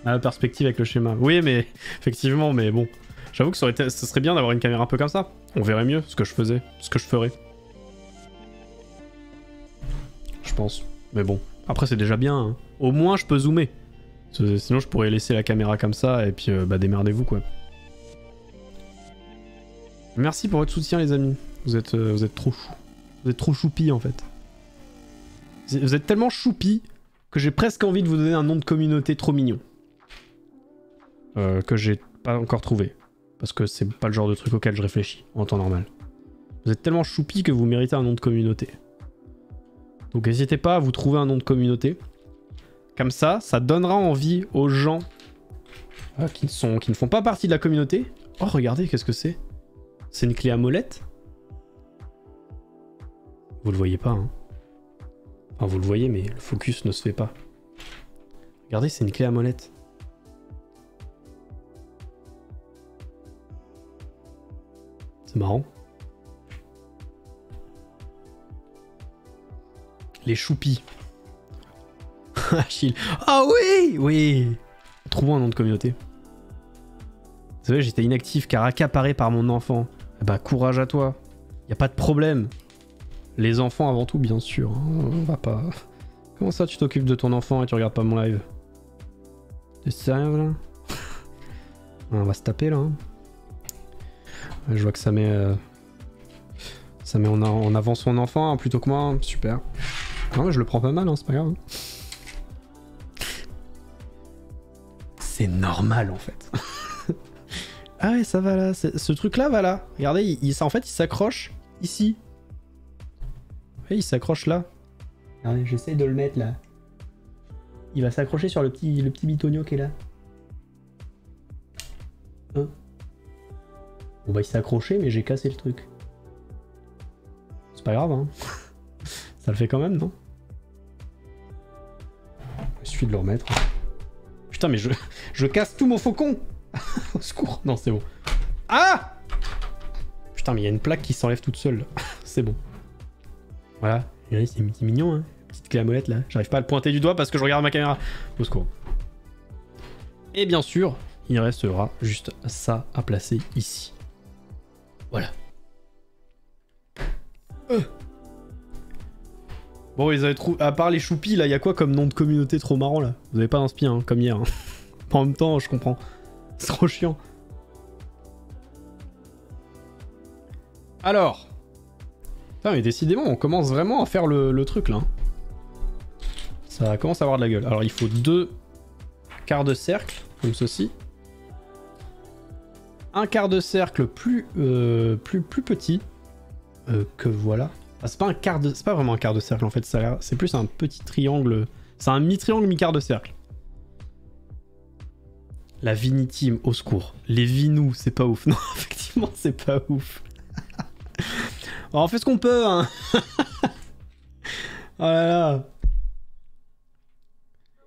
Ah, la perspective avec le schéma. Oui, mais effectivement, mais bon. J'avoue que ce serait bien d'avoir une caméra un peu comme ça. On verrait mieux ce que je faisais, ce que je ferais. Je pense. Mais bon. Après, c'est déjà bien. Hein. Au moins, je peux zoomer. Sinon, je pourrais laisser la caméra comme ça et puis bah, démerdez-vous, quoi. Merci pour votre soutien, les amis. Vous êtes trop chou. Vous êtes trop choupi, en fait. Vous êtes tellement choupi que j'ai presque envie de vous donner un nom de communauté trop mignon. Que j'ai pas encore trouvé. Parce que c'est pas le genre de truc auquel je réfléchis en temps normal. Vous êtes tellement choupi que vous méritez un nom de communauté. Donc n'hésitez pas à vous trouver un nom de communauté. Comme ça, ça donnera envie aux gens qui ne font pas partie de la communauté. Oh, regardez, qu'est-ce que c'est? C'est une clé à molette? Vous le voyez pas, hein? Enfin, vous le voyez, mais le focus ne se fait pas. Regardez, c'est une clé à molette. marrant. Les choupis. Achille. Ah oui, oui. Trouvons un nom de communauté. Vous savez, j'étais inactif car accaparé par mon enfant. Bah courage à toi. Y a pas de problème. Les enfants avant tout, bien sûr. On va pas... Comment ça tu t'occupes de ton enfant et tu regardes pas mon live? T'es sérieux là? On va se taper là. Hein. Je vois que ça met... Ça met en avant son enfant hein, plutôt que moi. Super. Non mais je le prends pas mal, hein, c'est pas grave. C'est normal en fait. Ah ouais, ça va là. Ce truc là va là. Regardez, en fait il s'accroche ici. Et il s'accroche là. Regardez, j'essaie de le mettre là. Il va s'accrocher sur le petit bitonio qui est là. Hein? Bon bah il s'est accroché mais j'ai cassé le truc. C'est pas grave hein. Ça le fait quand même non? Il suffit de le remettre. Putain mais je casse tout mon faucon. Au secours. Non c'est bon. Ah! Putain mais il y a une plaque qui s'enlève toute seule. C'est bon. Voilà. C'est mignon hein. Petite clé à molette là. J'arrive pas à le pointer du doigt parce que je regarde ma caméra. Au secours. Et bien sûr, il restera juste ça à placer ici. Voilà. Bon, ils avaient trouvé. À part les choupis, là, il y a quoi comme nom de communauté trop marrant là? Vous avez pas d'inspi, hein, comme hier. Hein. En même temps, je comprends. C'est trop chiant. Alors. Putain, mais décidément, on commence vraiment à faire le truc là. Ça commence à avoir de la gueule. Alors, il faut 2 quarts de cercle, comme ceci. Un quart de cercle plus petit que voilà. Ah, c'est pas un quart de, c'est pas vraiment un quart de cercle en fait, c'est plus un petit triangle, c'est un mi-triangle mi-quart de cercle. La Viniteam, au secours. Les Vinous, c'est pas ouf. Non, effectivement, c'est pas ouf. Alors, on fait ce qu'on peut, hein. Oh là là.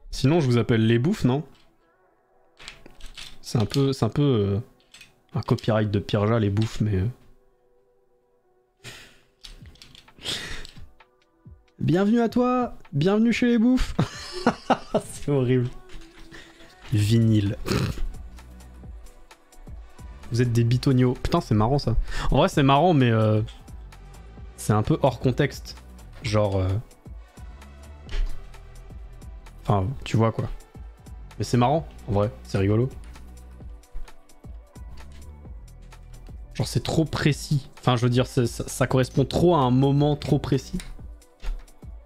Sinon, je vous appelle les bouffes, non? C'est un peu un copyright de Pirja, les bouffes, mais... Bienvenue à toi. Bienvenue chez les bouffes. C'est horrible. Vinyle. Vous êtes des bitonios. Putain, c'est marrant, ça. En vrai, c'est marrant, mais... c'est un peu hors contexte. Genre... Enfin, tu vois, quoi. Mais c'est marrant, en vrai. C'est rigolo. Genre, c'est trop précis. Enfin, je veux dire, ça correspond trop à un moment trop précis.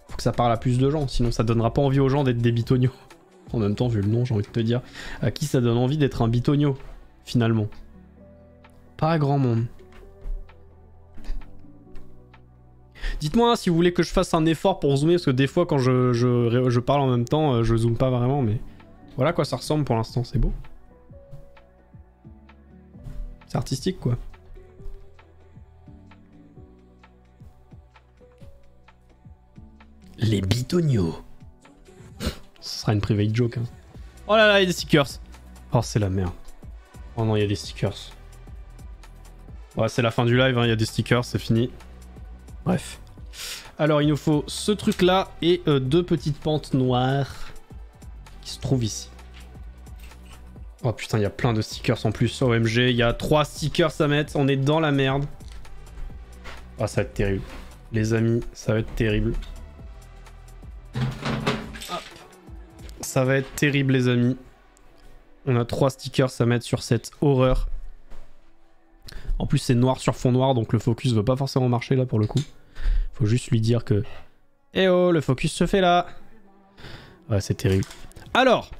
Faut que ça parle à plus de gens, sinon ça donnera pas envie aux gens d'être des bitonios. En même temps, vu le nom, j'ai envie de te dire, à qui ça donne envie d'être un bitonio, finalement? Pas à grand monde. Dites-moi si vous voulez que je fasse un effort pour zoomer, parce que des fois, quand je parle en même temps, je zoome pas vraiment, mais... Voilà à quoi ça ressemble pour l'instant, c'est beau. C'est artistique, quoi. Les bitonios. Ce sera une private joke. Hein. Oh là là, il y a des stickers. Oh, c'est la merde. Oh non, il y a des stickers. Ouais, c'est la fin du live, hein, il y a des stickers, c'est fini. Bref. Alors, il nous faut ce truc-là et 2 petites pentes noires qui se trouvent ici. Oh putain, il y a plein de stickers en plus. OMG, il y a 3 stickers à mettre. On est dans la merde. Oh, ça va être terrible. Les amis, ça va être terrible. Ça va être terrible les amis. On a 3 stickers à mettre sur cette horreur. En plus c'est noir sur fond noir donc le focus veut pas forcément marcher là pour le coup. Faut juste lui dire que... Eh oh, le focus se fait là. Ouais c'est terrible. Alors,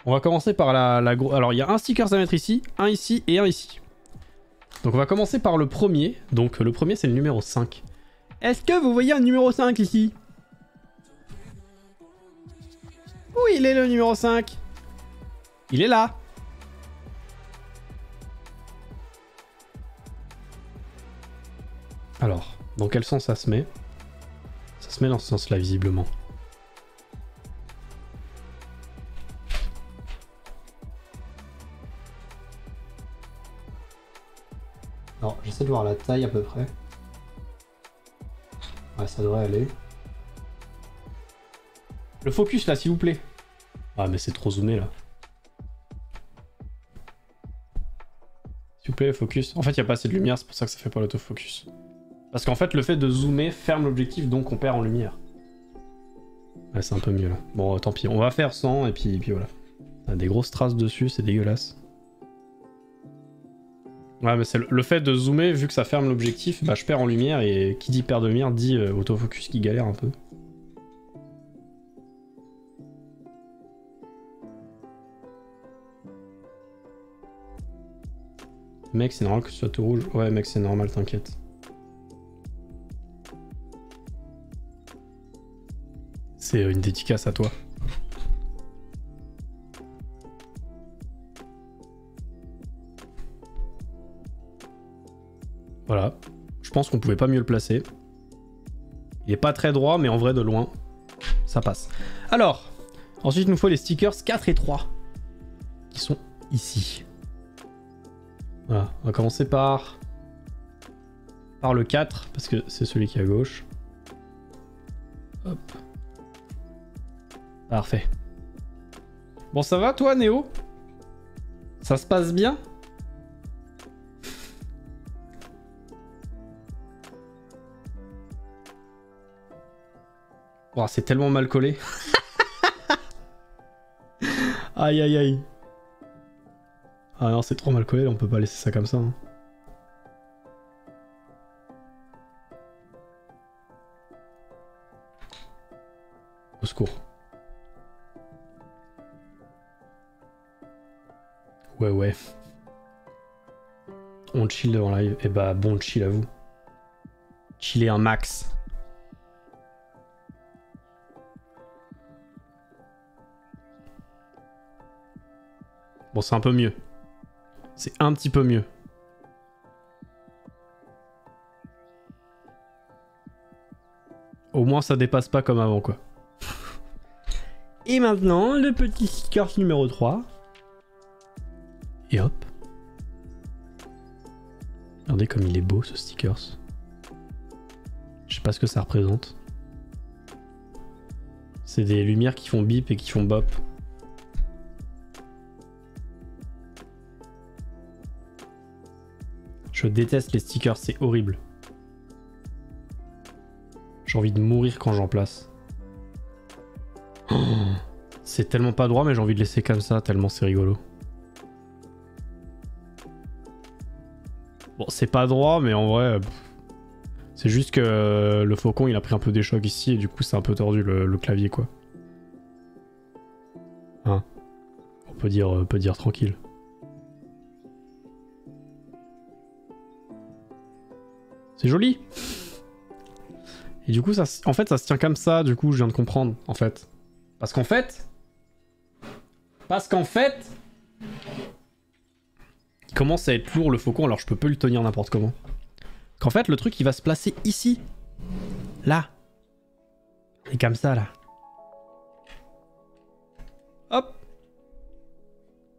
on va commencer par la grosse... Alors il y a un sticker à mettre ici, un ici et un ici. Donc on va commencer par le premier. Donc le premier c'est le numéro 5. Est-ce que vous voyez un numéro 5 ici ? Où il est le numéro 5? Il est là. Alors, dans quel sens ça se met? Ça se met dans ce sens-là, visiblement. Non, essayer de voir la taille à peu près. Ouais, ça devrait aller. Le focus là, s'il vous plaît. Ah, mais c'est trop zoomé là. S'il vous plaît, focus. En fait, il n'y a pas assez de lumière, c'est pour ça que ça fait pas l'autofocus. Parce qu'en fait, le fait de zoomer ferme l'objectif, donc on perd en lumière. Ouais, c'est un peu mieux là. Bon, tant pis, on va faire 100 et puis voilà. On a des grosses traces dessus, c'est dégueulasse. Ouais, mais c'est le fait de zoomer, vu que ça ferme l'objectif, bah je perds en lumière, et qui dit perte de lumière dit autofocus qui galère un peu. Mec, c'est normal que ce soit tout rouge. Ouais, mec, c'est normal, t'inquiète. C'est une dédicace à toi. Voilà. Je pense qu'on pouvait pas mieux le placer. Il est pas très droit, mais en vrai, de loin, ça passe. Alors, ensuite, il nous faut les stickers 4 et 3. Qui sont ici. Voilà, on va commencer par le 4, parce que c'est celui qui est à gauche. Hop. Parfait. Bon, ça va toi, Néo? Ça se passe bien? Oh, c'est tellement mal collé. Aïe aïe aïe. Ah non, c'est trop mal collé, on peut pas laisser ça comme ça. Hein. Au secours. Ouais. On chill en live. Et bah bon chill à vous. Chiller un max. Bon, c'est un peu mieux. C'est un petit peu mieux. Au moins, ça dépasse pas comme avant, quoi. Et maintenant, le petit sticker numéro 3. Et hop. Regardez comme il est beau, ce stickers. Je sais pas ce que ça représente. C'est des lumières qui font bip et qui font bop. Je déteste les stickers, c'est horrible. J'ai envie de mourir quand j'en place. Oh, c'est tellement pas droit, mais j'ai envie de laisser comme ça, tellement c'est rigolo. Bon, c'est pas droit, mais en vrai... c'est juste que le faucon, il a pris un peu des chocs ici, et du coup, c'est un peu tordu le clavier, quoi. Hein? On peut dire tranquille. C'est joli. Et du coup, ça, en fait, ça se tient comme ça, du coup, je viens de comprendre, en fait. Parce qu'en fait... il commence à être lourd, le faucon, alors je peux pas le tenir n'importe comment. Qu'en fait, le truc, il va se placer ici. Là. Et comme ça, là. Hop.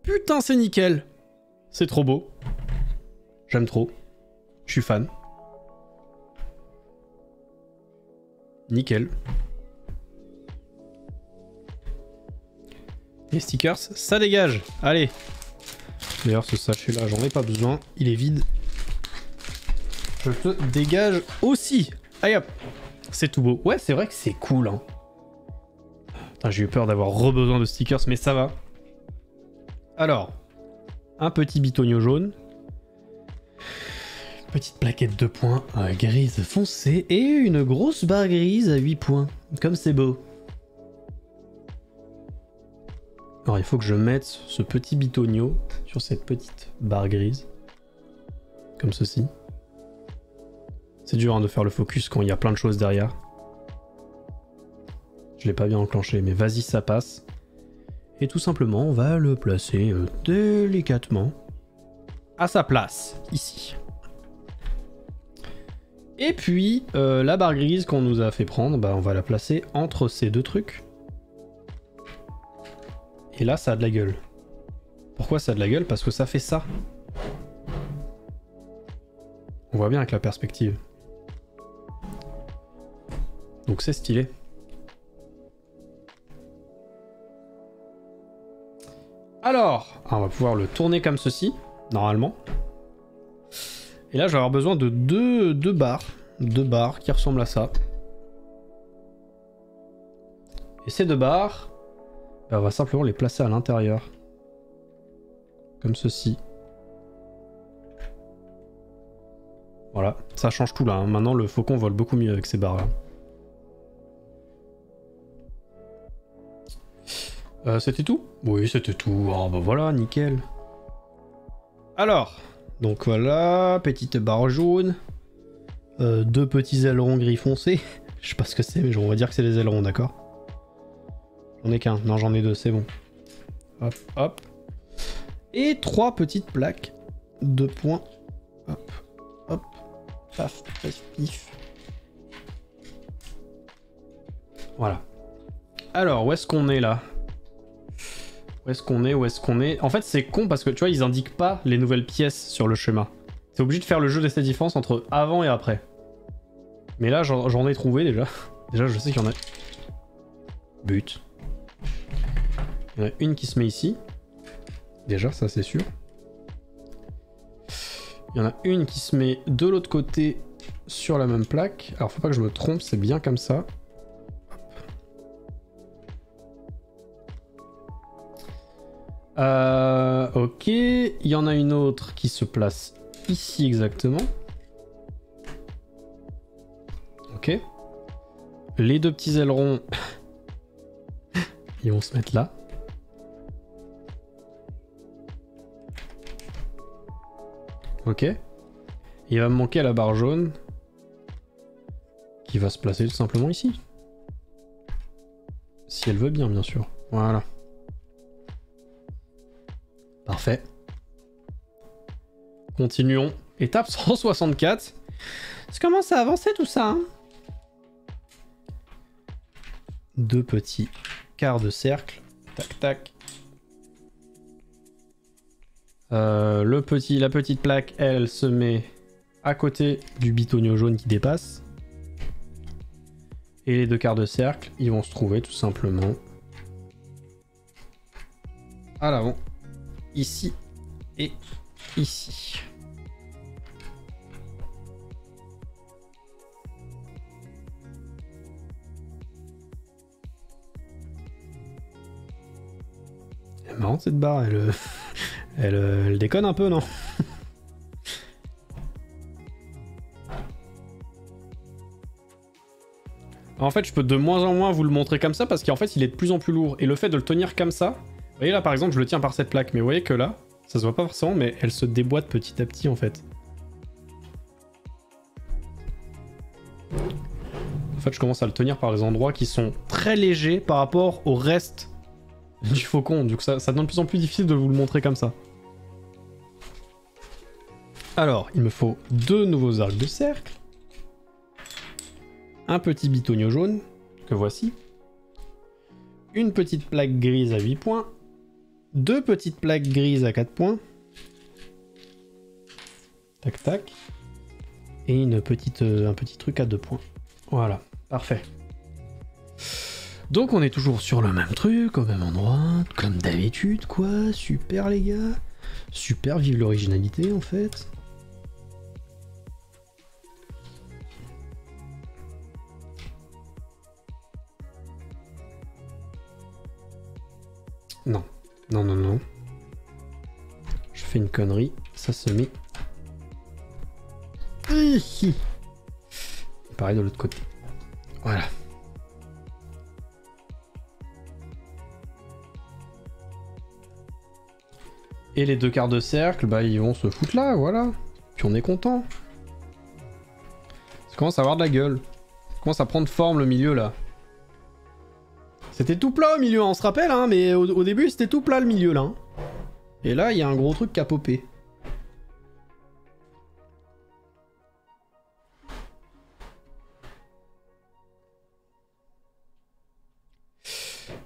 Putain, c'est nickel. C'est trop beau. J'aime trop. Je suis fan. Nickel. Les stickers, ça dégage. Allez. D'ailleurs, ce sachet là, j'en ai pas besoin. Il est vide. Je te dégage aussi. Allez hop. C'est tout beau. Ouais, c'est vrai que c'est cool. Hein. Putain, j'ai eu peur d'avoir re-besoin de stickers, mais ça va. Alors, un petit bitonio jaune. Petite plaquette de points grise foncée et une grosse barre grise à 8 points. Comme c'est beau. Alors il faut que je mette ce petit bitonio sur cette petite barre grise. Comme ceci. C'est dur hein, de faire le focus quand il y a plein de choses derrière. Je l'ai pas bien enclenché, mais vas-y ça passe. Et tout simplement on va le placer délicatement à sa place, ici. Et puis, la barre grise qu'on nous a fait prendre, bah, on va la placer entre ces deux trucs. Et là, ça a de la gueule. Pourquoi ça a de la gueule? Parce que ça fait ça. On voit bien avec la perspective. Donc c'est stylé. Alors, on va pouvoir le tourner comme ceci, normalement. Et là, je vais avoir besoin de deux barres. Deux barres qui ressemblent à ça. Et ces deux barres, ben, on va simplement les placer à l'intérieur. Comme ceci. Voilà, ça change tout là. Hein. Maintenant, le faucon vole beaucoup mieux avec ces barres là. C'était tout? Oui, c'était tout. Oh bah voilà, nickel. Alors, donc voilà, petite barre jaune. Deux petits ailerons gris foncé. Je sais pas ce que c'est, mais on va dire que c'est des ailerons, d'accord? J'en ai qu'un. Non, j'en ai deux, c'est bon. Hop, hop. Et trois petites plaques de points. Hop, hop. Paf, paf, pif. Voilà. Alors, où est-ce qu'on est là? Où est-ce qu'on est? Où est-ce qu'on est? En fait, c'est con parce que tu vois, ils indiquent pas les nouvelles pièces sur le schéma. T'es obligé de faire le jeu d'Estate Défense entre avant et après. Mais là, j'en ai trouvé déjà. Déjà, je sais qu'il y en a. But. Il y en a une qui se met ici. Déjà, ça c'est sûr. Il y en a une qui se met de l'autre côté sur la même plaque. Alors, faut pas que je me trompe, c'est bien comme ça. Ok, il y en a une autre qui se place ici exactement. Ok. Les deux petits ailerons, ils vont se mettre là. Ok. Il va me manquer la barre jaune qui va se placer tout simplement ici. Si elle veut bien, bien sûr. Voilà. Parfait. Continuons. Étape 164. Ça commence à avancer tout ça. Hein, deux petits quarts de cercle. Tac, tac. La petite plaque, elle se met à côté du bitonio jaune qui dépasse. Et les deux quarts de cercle, ils vont se trouver tout simplement à l'avant. Ici et ici. Elle est marrante cette barre, elle déconne un peu, non? En fait, je peux de moins en moins vous le montrer comme ça parce qu'en fait, il est de plus en plus lourd. Et le fait de le tenir comme ça, vous voyez là, par exemple, je le tiens par cette plaque, mais vous voyez que là, ça se voit pas forcément, mais elle se déboîte petit à petit, en fait. En fait, je commence à le tenir par les endroits qui sont très légers par rapport au reste du faucon. Du coup, ça devient de plus en plus difficile de vous le montrer comme ça. Alors, il me faut deux nouveaux arcs de cercle. Un petit bitonio jaune, que voici. Une petite plaque grise à 8 points. Deux petites plaques grises à 4 points. Tac tac. Et un petit truc à 2 points. Voilà, parfait. Donc on est toujours sur le même truc, au même endroit, comme d'habitude quoi. Super les gars. Super, vive l'originalité en fait. Non, non, non, non. Je fais une connerie, ça se met ici. Pareil de l'autre côté. Voilà. Et les deux quarts de cercle, bah ils vont se foutre là, voilà. Puis on est content. Ça commence à avoir de la gueule. Ça commence à prendre forme le milieu là. C'était tout plat au milieu, on se rappelle, hein, mais au début c'était tout plat le milieu là. Hein. Et là il y a un gros truc qui a popé.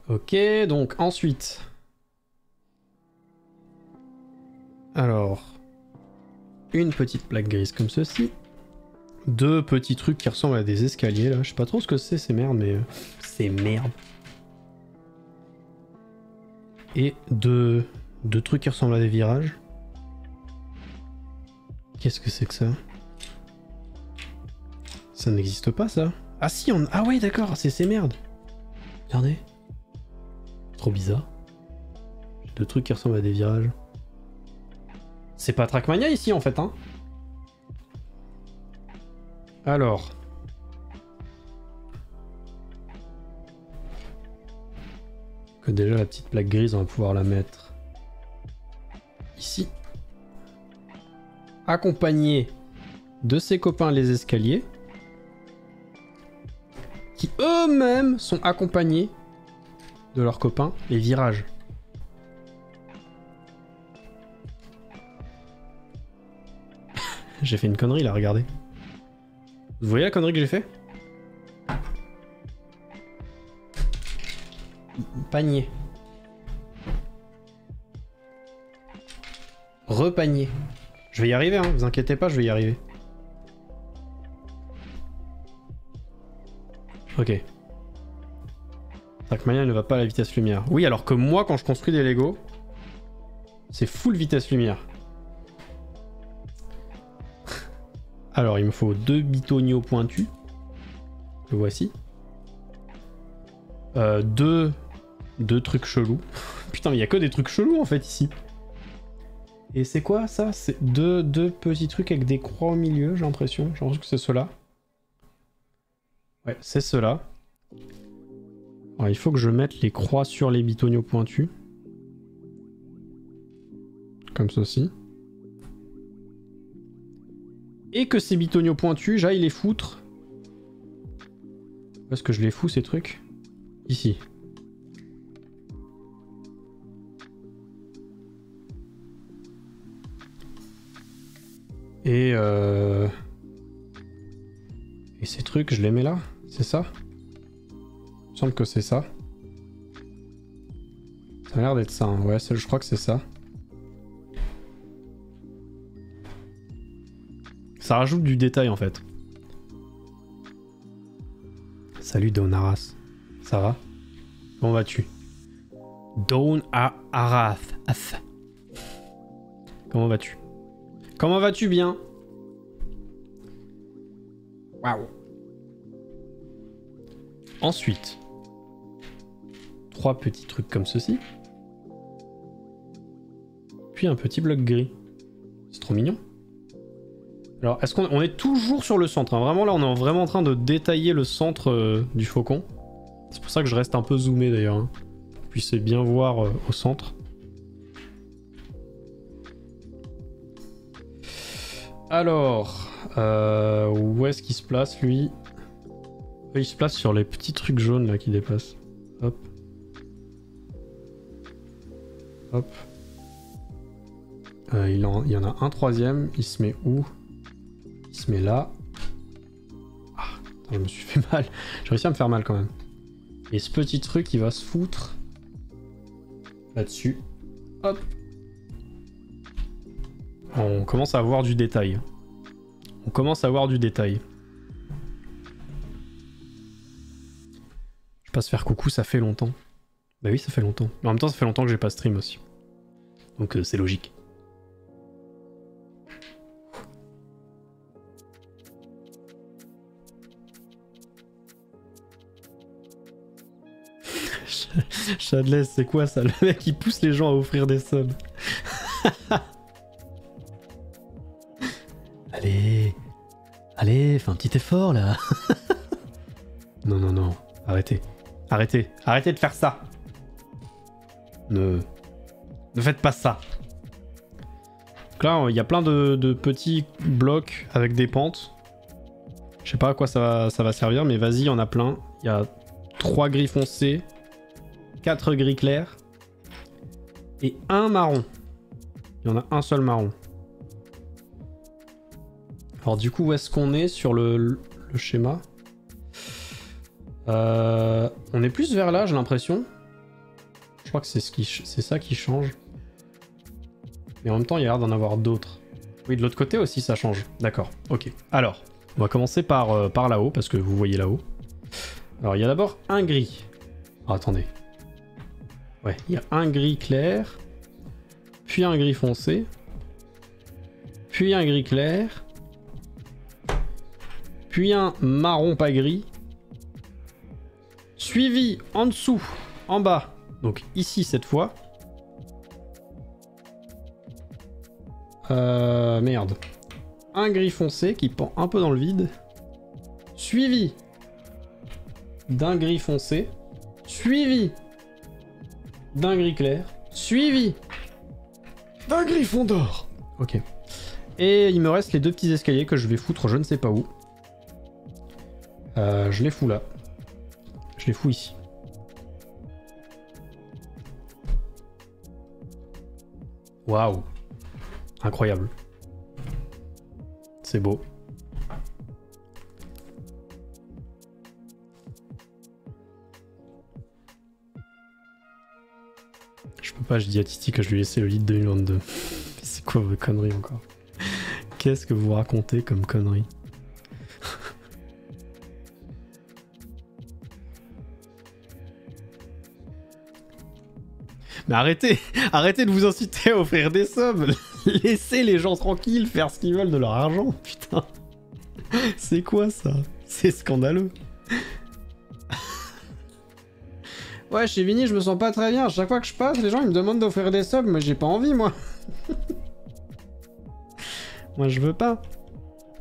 Ok, donc ensuite. Alors. une petite plaque grise comme ceci. Deux petits trucs qui ressemblent à des escaliers là. Je sais pas trop ce que c'est ces merdes, mais c'est merde. Et deux trucs qui ressemblent à des virages. Qu'est-ce que c'est que ça? Ça n'existe pas ça? Ah si, ah ouais d'accord, c'est ces merdes. Regardez. Trop bizarre. Deux trucs qui ressemblent à des virages. C'est pas Trackmania ici en fait, hein? Alors. Que déjà la petite plaque grise, on va pouvoir la mettre ici. Accompagné de ses copains les escaliers. Qui eux-mêmes sont accompagnés de leurs copains les virages. J'ai fait une connerie là, regardez. Vous voyez la connerie que j'ai fait? Panier. Repanier. Je vais y arriver, hein, vous inquiétez pas, je vais y arriver. Ok. Trackmania ne va pas à la vitesse lumière. Oui, alors que moi, quand je construis des Lego, c'est full vitesse lumière. Alors, il me faut 2 bitoniaux pointus. Le voici. Deux trucs chelous. Putain, mais il y a que des trucs chelous en fait ici. Et c'est quoi ça? C'est deux petits trucs avec des croix au milieu, j'ai l'impression. J'ai l'impression que c'est ceux-là. Ouais, c'est ceux-là. Alors, il faut que je mette les croix sur les bitoniaux pointus. Comme ceci. Et que ces bitoniaux pointus, j'aille les foutre. Où est-ce que je les fous ces trucs? Ici. Et ces trucs, je les mets là? C'est ça? Il me semble que c'est ça. Ça a l'air d'être ça, hein. Ouais, je crois que c'est ça. Ça rajoute du détail en fait. Salut Dawn Arath. Ça va? Comment vas-tu? Dawn Arath. Comment vas-tu? Comment vas-tu bien? Waouh. Ensuite, 3 petits trucs comme ceci. Puis un petit bloc gris. C'est trop mignon. Alors, est-ce qu'on est toujours sur le centre, hein. Vraiment là, on est vraiment en train de détailler le centre du faucon. C'est pour ça que je reste un peu zoomé d'ailleurs, hein. Vous puissiez bien voir au centre. Alors, où est-ce qu'il se place lui? Il se place sur les petits trucs jaunes là qui dépassent. Hop. Hop. Il y en a un troisième. Il se met où? Il se met là. Ah, attends, je me suis fait mal. J'ai réussi à me faire mal quand même. Et ce petit truc, il va se foutre là-dessus. Hop. On commence à avoir du détail. On commence à avoir du détail. Je passe faire coucou, ça fait longtemps. Bah oui, ça fait longtemps. Mais en même temps, ça fait longtemps que j'ai pas stream aussi. Donc c'est logique. Shadless, c'est quoi ça? Le mec qui pousse les gens à offrir des subs. Allez, fais un petit effort là. Non, arrêtez. Arrêtez de faire ça. Ne faites pas ça. Donc là, il y a plein de petits blocs avec des pentes. Je sais pas à quoi ça va servir, mais vas-y, il y en a plein. Il y a 3 gris foncés, 4 gris clairs et un marron. Il y en a un seul marron. Alors du coup, où est-ce qu'on est sur le schéma? On est plus vers là, j'ai l'impression. Je crois que c'est ça qui change. Mais en même temps, il y a l'air d'en avoir d'autres. Oui, de l'autre côté aussi, ça change. D'accord, ok. Alors, on va commencer par là-haut, parce que vous voyez là-haut. Alors, il y a d'abord un gris. Oh, attendez. Ouais, il y a un gris clair, puis un gris foncé, puis un gris clair, puis un marron pas gris, suivi en dessous, en bas, donc ici cette fois. Merde. Un gris foncé qui pend un peu dans le vide, suivi d'un gris foncé, suivi d'un gris clair, suivi d'un gris fond d'or. Ok. Et il me reste les deux petits escaliers que je vais foutre je ne sais pas où. Je les fous là. Je les fous ici. Waouh. Incroyable. C'est beau. Je peux pas, je dis à Titi que je lui ai laissé le lead 2022. C'est quoi vos conneries encore? Qu'est-ce que vous racontez comme conneries? Mais arrêtez de vous inciter à offrir des sommes. Laissez les gens tranquilles faire ce qu'ils veulent de leur argent, putain. C'est quoi ça? C'est scandaleux. Ouais, chez Vini, je me sens pas très bien. À chaque fois que je passe, les gens ils me demandent d'offrir des subs, mais j'ai pas envie, moi. Moi, je veux pas.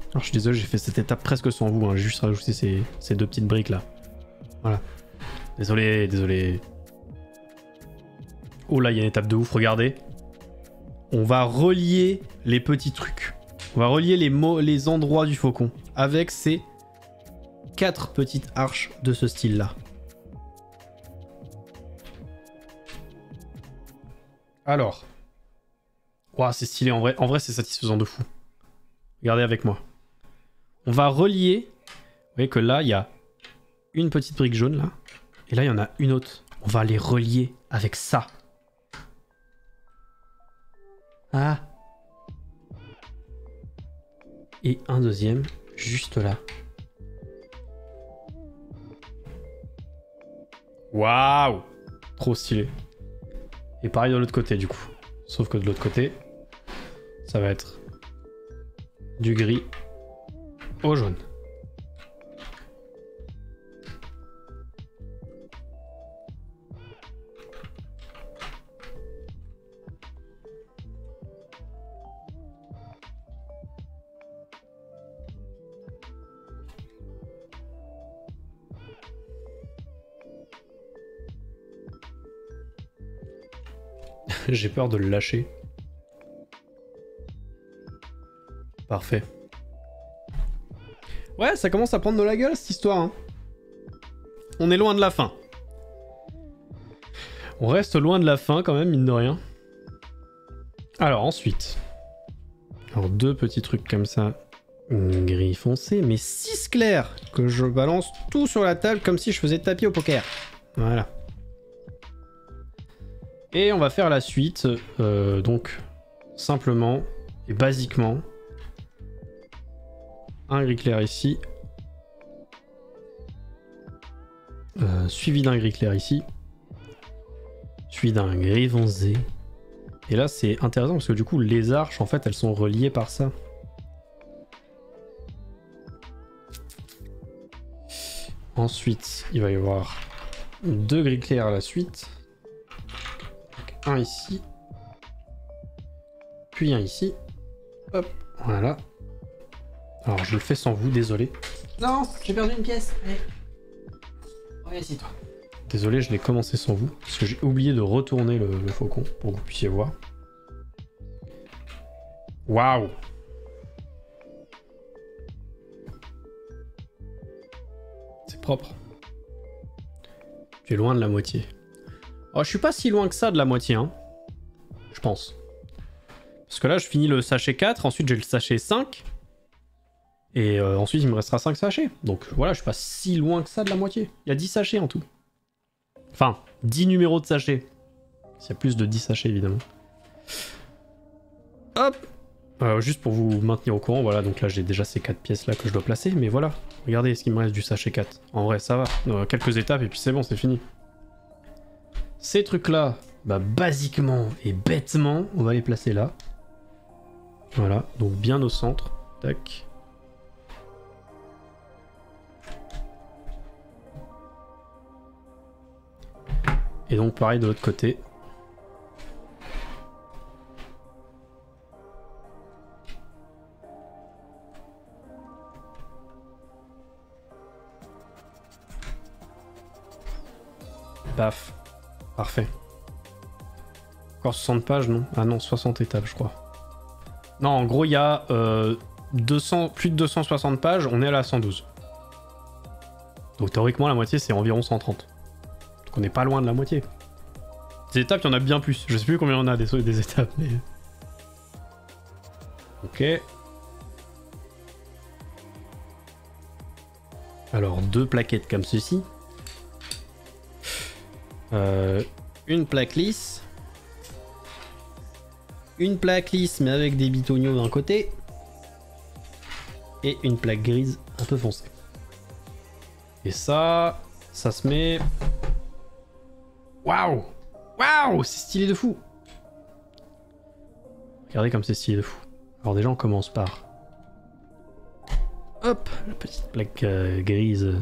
Alors, je suis désolé, j'ai fait cette étape presque sans vous. Hein. J'ai juste rajouté ces deux petites briques là. Voilà. Désolé. Oh là, il y a une étape de ouf, regardez. On va relier les petits trucs. On va relier les endroits du faucon avec ces 4 petites arches de ce style-là. Alors. Ouah, c'est stylé, en vrai c'est satisfaisant de fou. Regardez avec moi. On va relier. Vous voyez que là, il y a une petite brique jaune, là. Et là, il y en a une autre. On va les relier avec ça. Ah. Et un deuxième, juste là. Waouh! Trop stylé. Et pareil de l'autre côté, du coup. Sauf que de l'autre côté, ça va être du gris au jaune. J'ai peur de le lâcher. Parfait. Ouais, ça commence à prendre de la gueule cette histoire. Hein. On est loin de la fin. On reste loin de la fin quand même, mine de rien. Alors ensuite. Alors deux petits trucs comme ça. Gris foncé, mais 6 clairs. Que je balance tout sur la table comme si je faisais tapis au poker. Voilà. Et on va faire la suite, donc simplement et basiquement, un gris clair ici, suivi d'un gris clair ici, suivi d'un gris foncé. Et là c'est intéressant parce que du coup les arches en fait elles sont reliées par ça. Ensuite il va y avoir 2 gris clairs à la suite. Un ici, puis un ici, hop, voilà. Alors je le fais sans vous, désolé. Non, j'ai perdu une pièce. Allez. Ouais, c'est toi. Désolé, je l'ai commencé sans vous, parce que j'ai oublié de retourner le faucon pour que vous puissiez voir. Waouh! C'est propre. Tu es loin de la moitié. Oh, je suis pas si loin que ça de la moitié, hein. Je pense. Parce que là, je finis le sachet 4, ensuite j'ai le sachet 5. Et ensuite, il me restera 5 sachets. Donc voilà, je suis pas si loin que ça de la moitié. Il y a 10 sachets en tout. Enfin, 10 numéros de sachets. S'il y a plus de 10 sachets, évidemment. Hop! Juste pour vous maintenir au courant, voilà, donc là j'ai déjà ces 4 pièces là que je dois placer, mais voilà, regardez ce qu'il me reste du sachet 4. En vrai, ça va, quelques étapes et puis c'est bon, c'est fini. Ces trucs là, bah basiquement et bêtement, on va les placer là. Voilà, donc bien au centre, tac. Et donc pareil de l'autre côté. Paf. Parfait. Encore 60 pages, non? Ah non, 60 étapes, je crois. Non, en gros, il y a plus de 260 pages, on est à la 112. Donc théoriquement, la moitié, c'est environ 130. Donc on n'est pas loin de la moitié. Des étapes, il y en a bien plus. Je sais plus combien on a des étapes, mais... Ok. Alors, 2 plaquettes comme ceci. Une plaque lisse. Une plaque lisse mais avec des bitoniaux d'un côté. Et une plaque grise un peu foncée. Et ça se met... Waouh! Waouh! C'est stylé de fou! Regardez comme c'est stylé de fou. Alors déjà on commence par... Hop! La petite plaque grise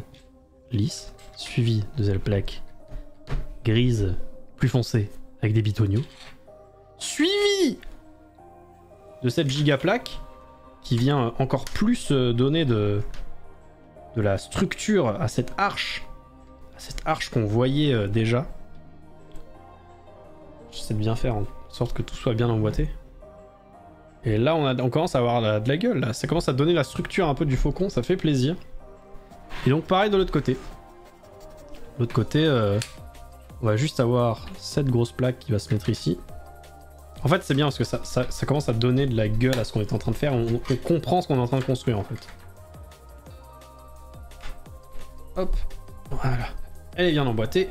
lisse. Suivie de cette plaque grise plus foncée avec des bitoniaux. Suivi de cette giga plaque qui vient encore plus donner de la structure à cette arche. À cette arche qu'on voyait déjà. J'essaie de bien faire en sorte que tout soit bien emboîté. Et là on commence à avoir de la gueule là. Ça commence à donner la structure un peu du faucon, ça fait plaisir. Et donc pareil de l'autre côté. De l'autre côté, on va juste avoir cette grosse plaque qui va se mettre ici. En fait c'est bien parce que ça commence à donner de la gueule à ce qu'on est en train de faire. On comprend ce qu'on est en train de construire en fait. Hop, voilà. Elle est bien emboîtée.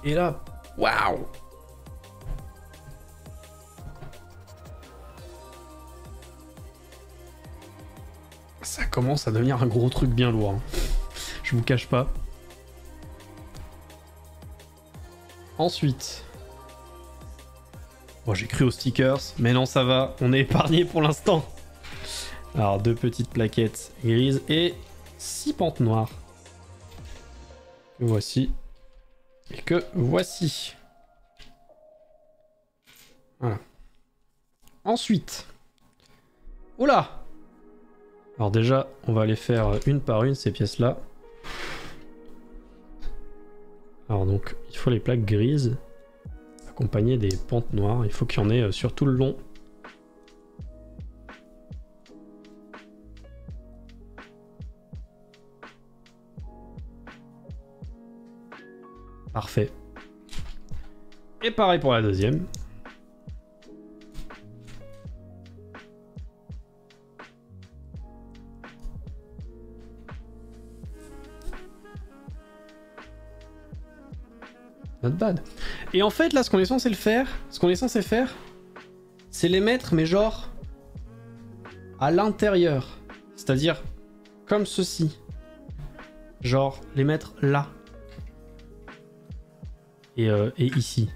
Et là, waouh! Ça commence à devenir un gros truc bien lourd. Hein. Je vous cache pas. Ensuite... Bon, j'ai cru aux stickers, mais non, ça va. On est épargné pour l'instant. Alors, 2 petites plaquettes grises et 6 pentes noires. Que voici. Et que voici. Voilà. Ensuite. Oula! Alors déjà, on va les faire une par une, ces pièces-là. Alors donc, il faut les plaques grises, accompagnées des pentes noires. Il faut qu'il y en ait sur tout le long. Parfait. Et pareil pour la deuxième. Not bad. Et en fait, là, ce qu'on est censé faire, c'est les mettre, mais genre, à l'intérieur. C'est-à-dire, comme ceci. Genre, les mettre là. Et ici.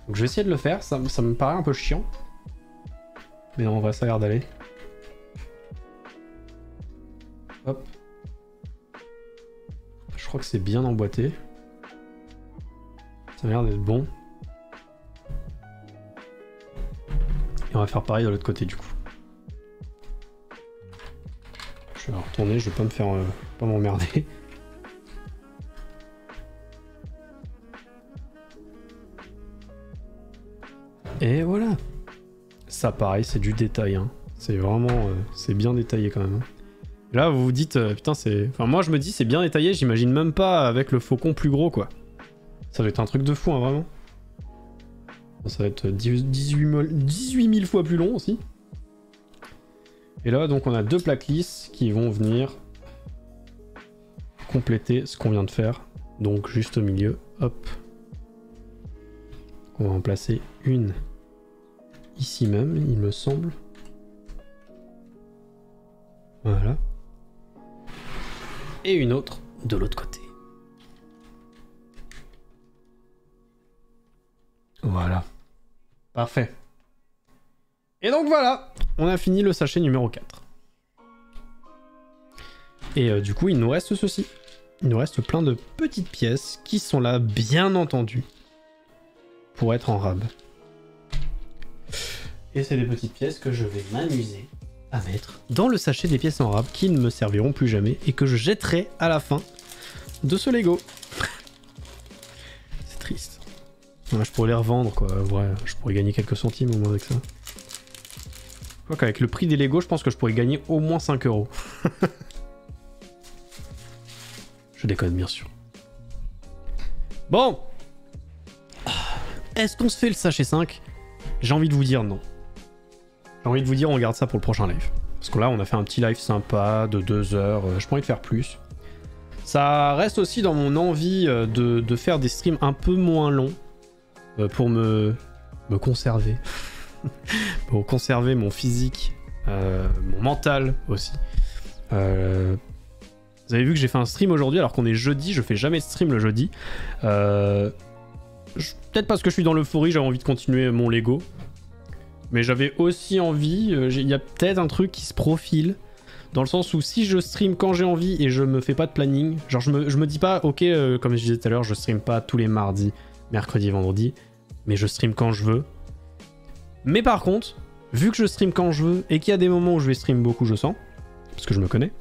Donc je vais essayer de le faire, ça me paraît un peu chiant. Mais non, en vrai, ça a l'air d'aller. Hop. Je crois que c'est bien emboîté. Ça a l'air d'être bon. Et on va faire pareil de l'autre côté du coup. Je vais retourner, je vais pas me faire... pas m'emmerder. Et voilà. Ça pareil, c'est du détail. Hein. C'est vraiment... c'est bien détaillé quand même. Là vous vous dites, putain c'est... Enfin moi je me dis c'est bien détaillé, j'imagine même pas avec le faucon plus gros quoi. Ça doit être un truc de fou, hein, vraiment. Ça va être 18 000 fois plus long aussi. Et là, donc, on a 2 plaques lisses qui vont venir compléter ce qu'on vient de faire. Donc, juste au milieu, hop. On va en placer une ici même, il me semble. Voilà. Et une autre de l'autre côté. Voilà. Parfait. Et donc voilà, on a fini le sachet numéro 4. Et du coup, il nous reste ceci. Il nous reste plein de petites pièces qui sont là, bien entendu, pour être en rab. Et c'est des petites pièces que je vais m'amuser à mettre dans le sachet des pièces en rab qui ne me serviront plus jamais et que je jetterai à la fin de ce Lego. C'est triste. Ouais, je pourrais les revendre, quoi. Ouais, je pourrais gagner quelques centimes au moins avec ça. Je crois qu'avec le prix des Lego, je pense que je pourrais gagner au moins 5 €. Je déconne, bien sûr. Bon. Est-ce qu'on se fait le sachet 5? J'ai envie de vous dire non. J'ai envie de vous dire on garde ça pour le prochain live. Parce que là, on a fait un petit live sympa de 2 heures. J'ai pas envie de faire plus. Ça reste aussi dans mon envie de faire des streams un peu moins longs. Pour me conserver. Pour conserver mon physique. Mon mental aussi. Vous avez vu que j'ai fait un stream aujourd'hui alors qu'on est jeudi. Je fais jamais de stream le jeudi. Peut-être parce que je suis dans l'euphorie, j'avais envie de continuer mon Lego. Mais j'avais aussi envie, il y a peut-être un truc qui se profile, dans le sens où si je stream quand j'ai envie et je me fais pas de planning, genre je me dis pas, ok, comme je disais tout à l'heure, je stream pas tous les mardis, mercredis, vendredis, mais je stream quand je veux. Mais par contre, vu que je stream quand je veux et qu'il y a des moments où je vais stream beaucoup, je sens, parce que je me connais,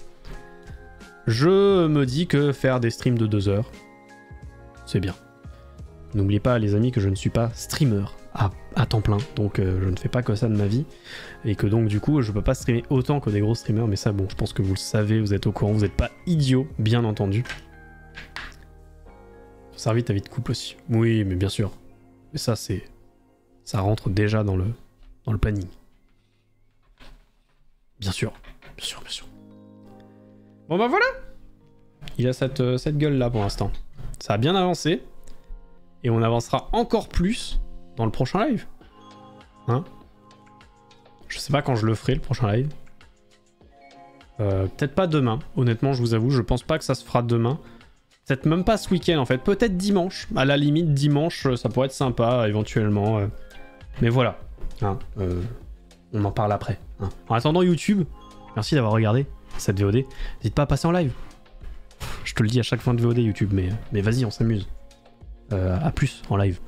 je me dis que faire des streams de 2 heures, c'est bien. N'oubliez pas les amis que je ne suis pas streamer à temps plein, donc je ne fais pas que ça de ma vie, et que donc du coup je peux pas streamer autant que des gros streamers, mais ça bon, je pense que vous le savez, vous êtes au courant, vous n'êtes pas idiots, bien entendu. Faut servir ta vie de couple aussi. Oui, mais bien sûr. Mais ça c'est... ça rentre déjà dans le planning. Bien sûr, bien sûr, bien sûr. Bon bah voilà. Il a cette gueule là pour l'instant. Ça a bien avancé. Et on avancera encore plus dans le prochain live. Hein? Je sais pas quand je le ferai, le prochain live. Peut-être pas demain, honnêtement, je vous avoue. Je pense pas que ça se fera demain. Peut-être même pas ce week-end, en fait. Peut-être dimanche. À la limite, dimanche, ça pourrait être sympa, éventuellement. Mais voilà. Hein, on en parle après. Hein. En attendant, YouTube, merci d'avoir regardé cette VOD. N'hésite pas à passer en live. Je te le dis à chaque fin de VOD, YouTube. Mais vas-y, on s'amuse. À plus en live.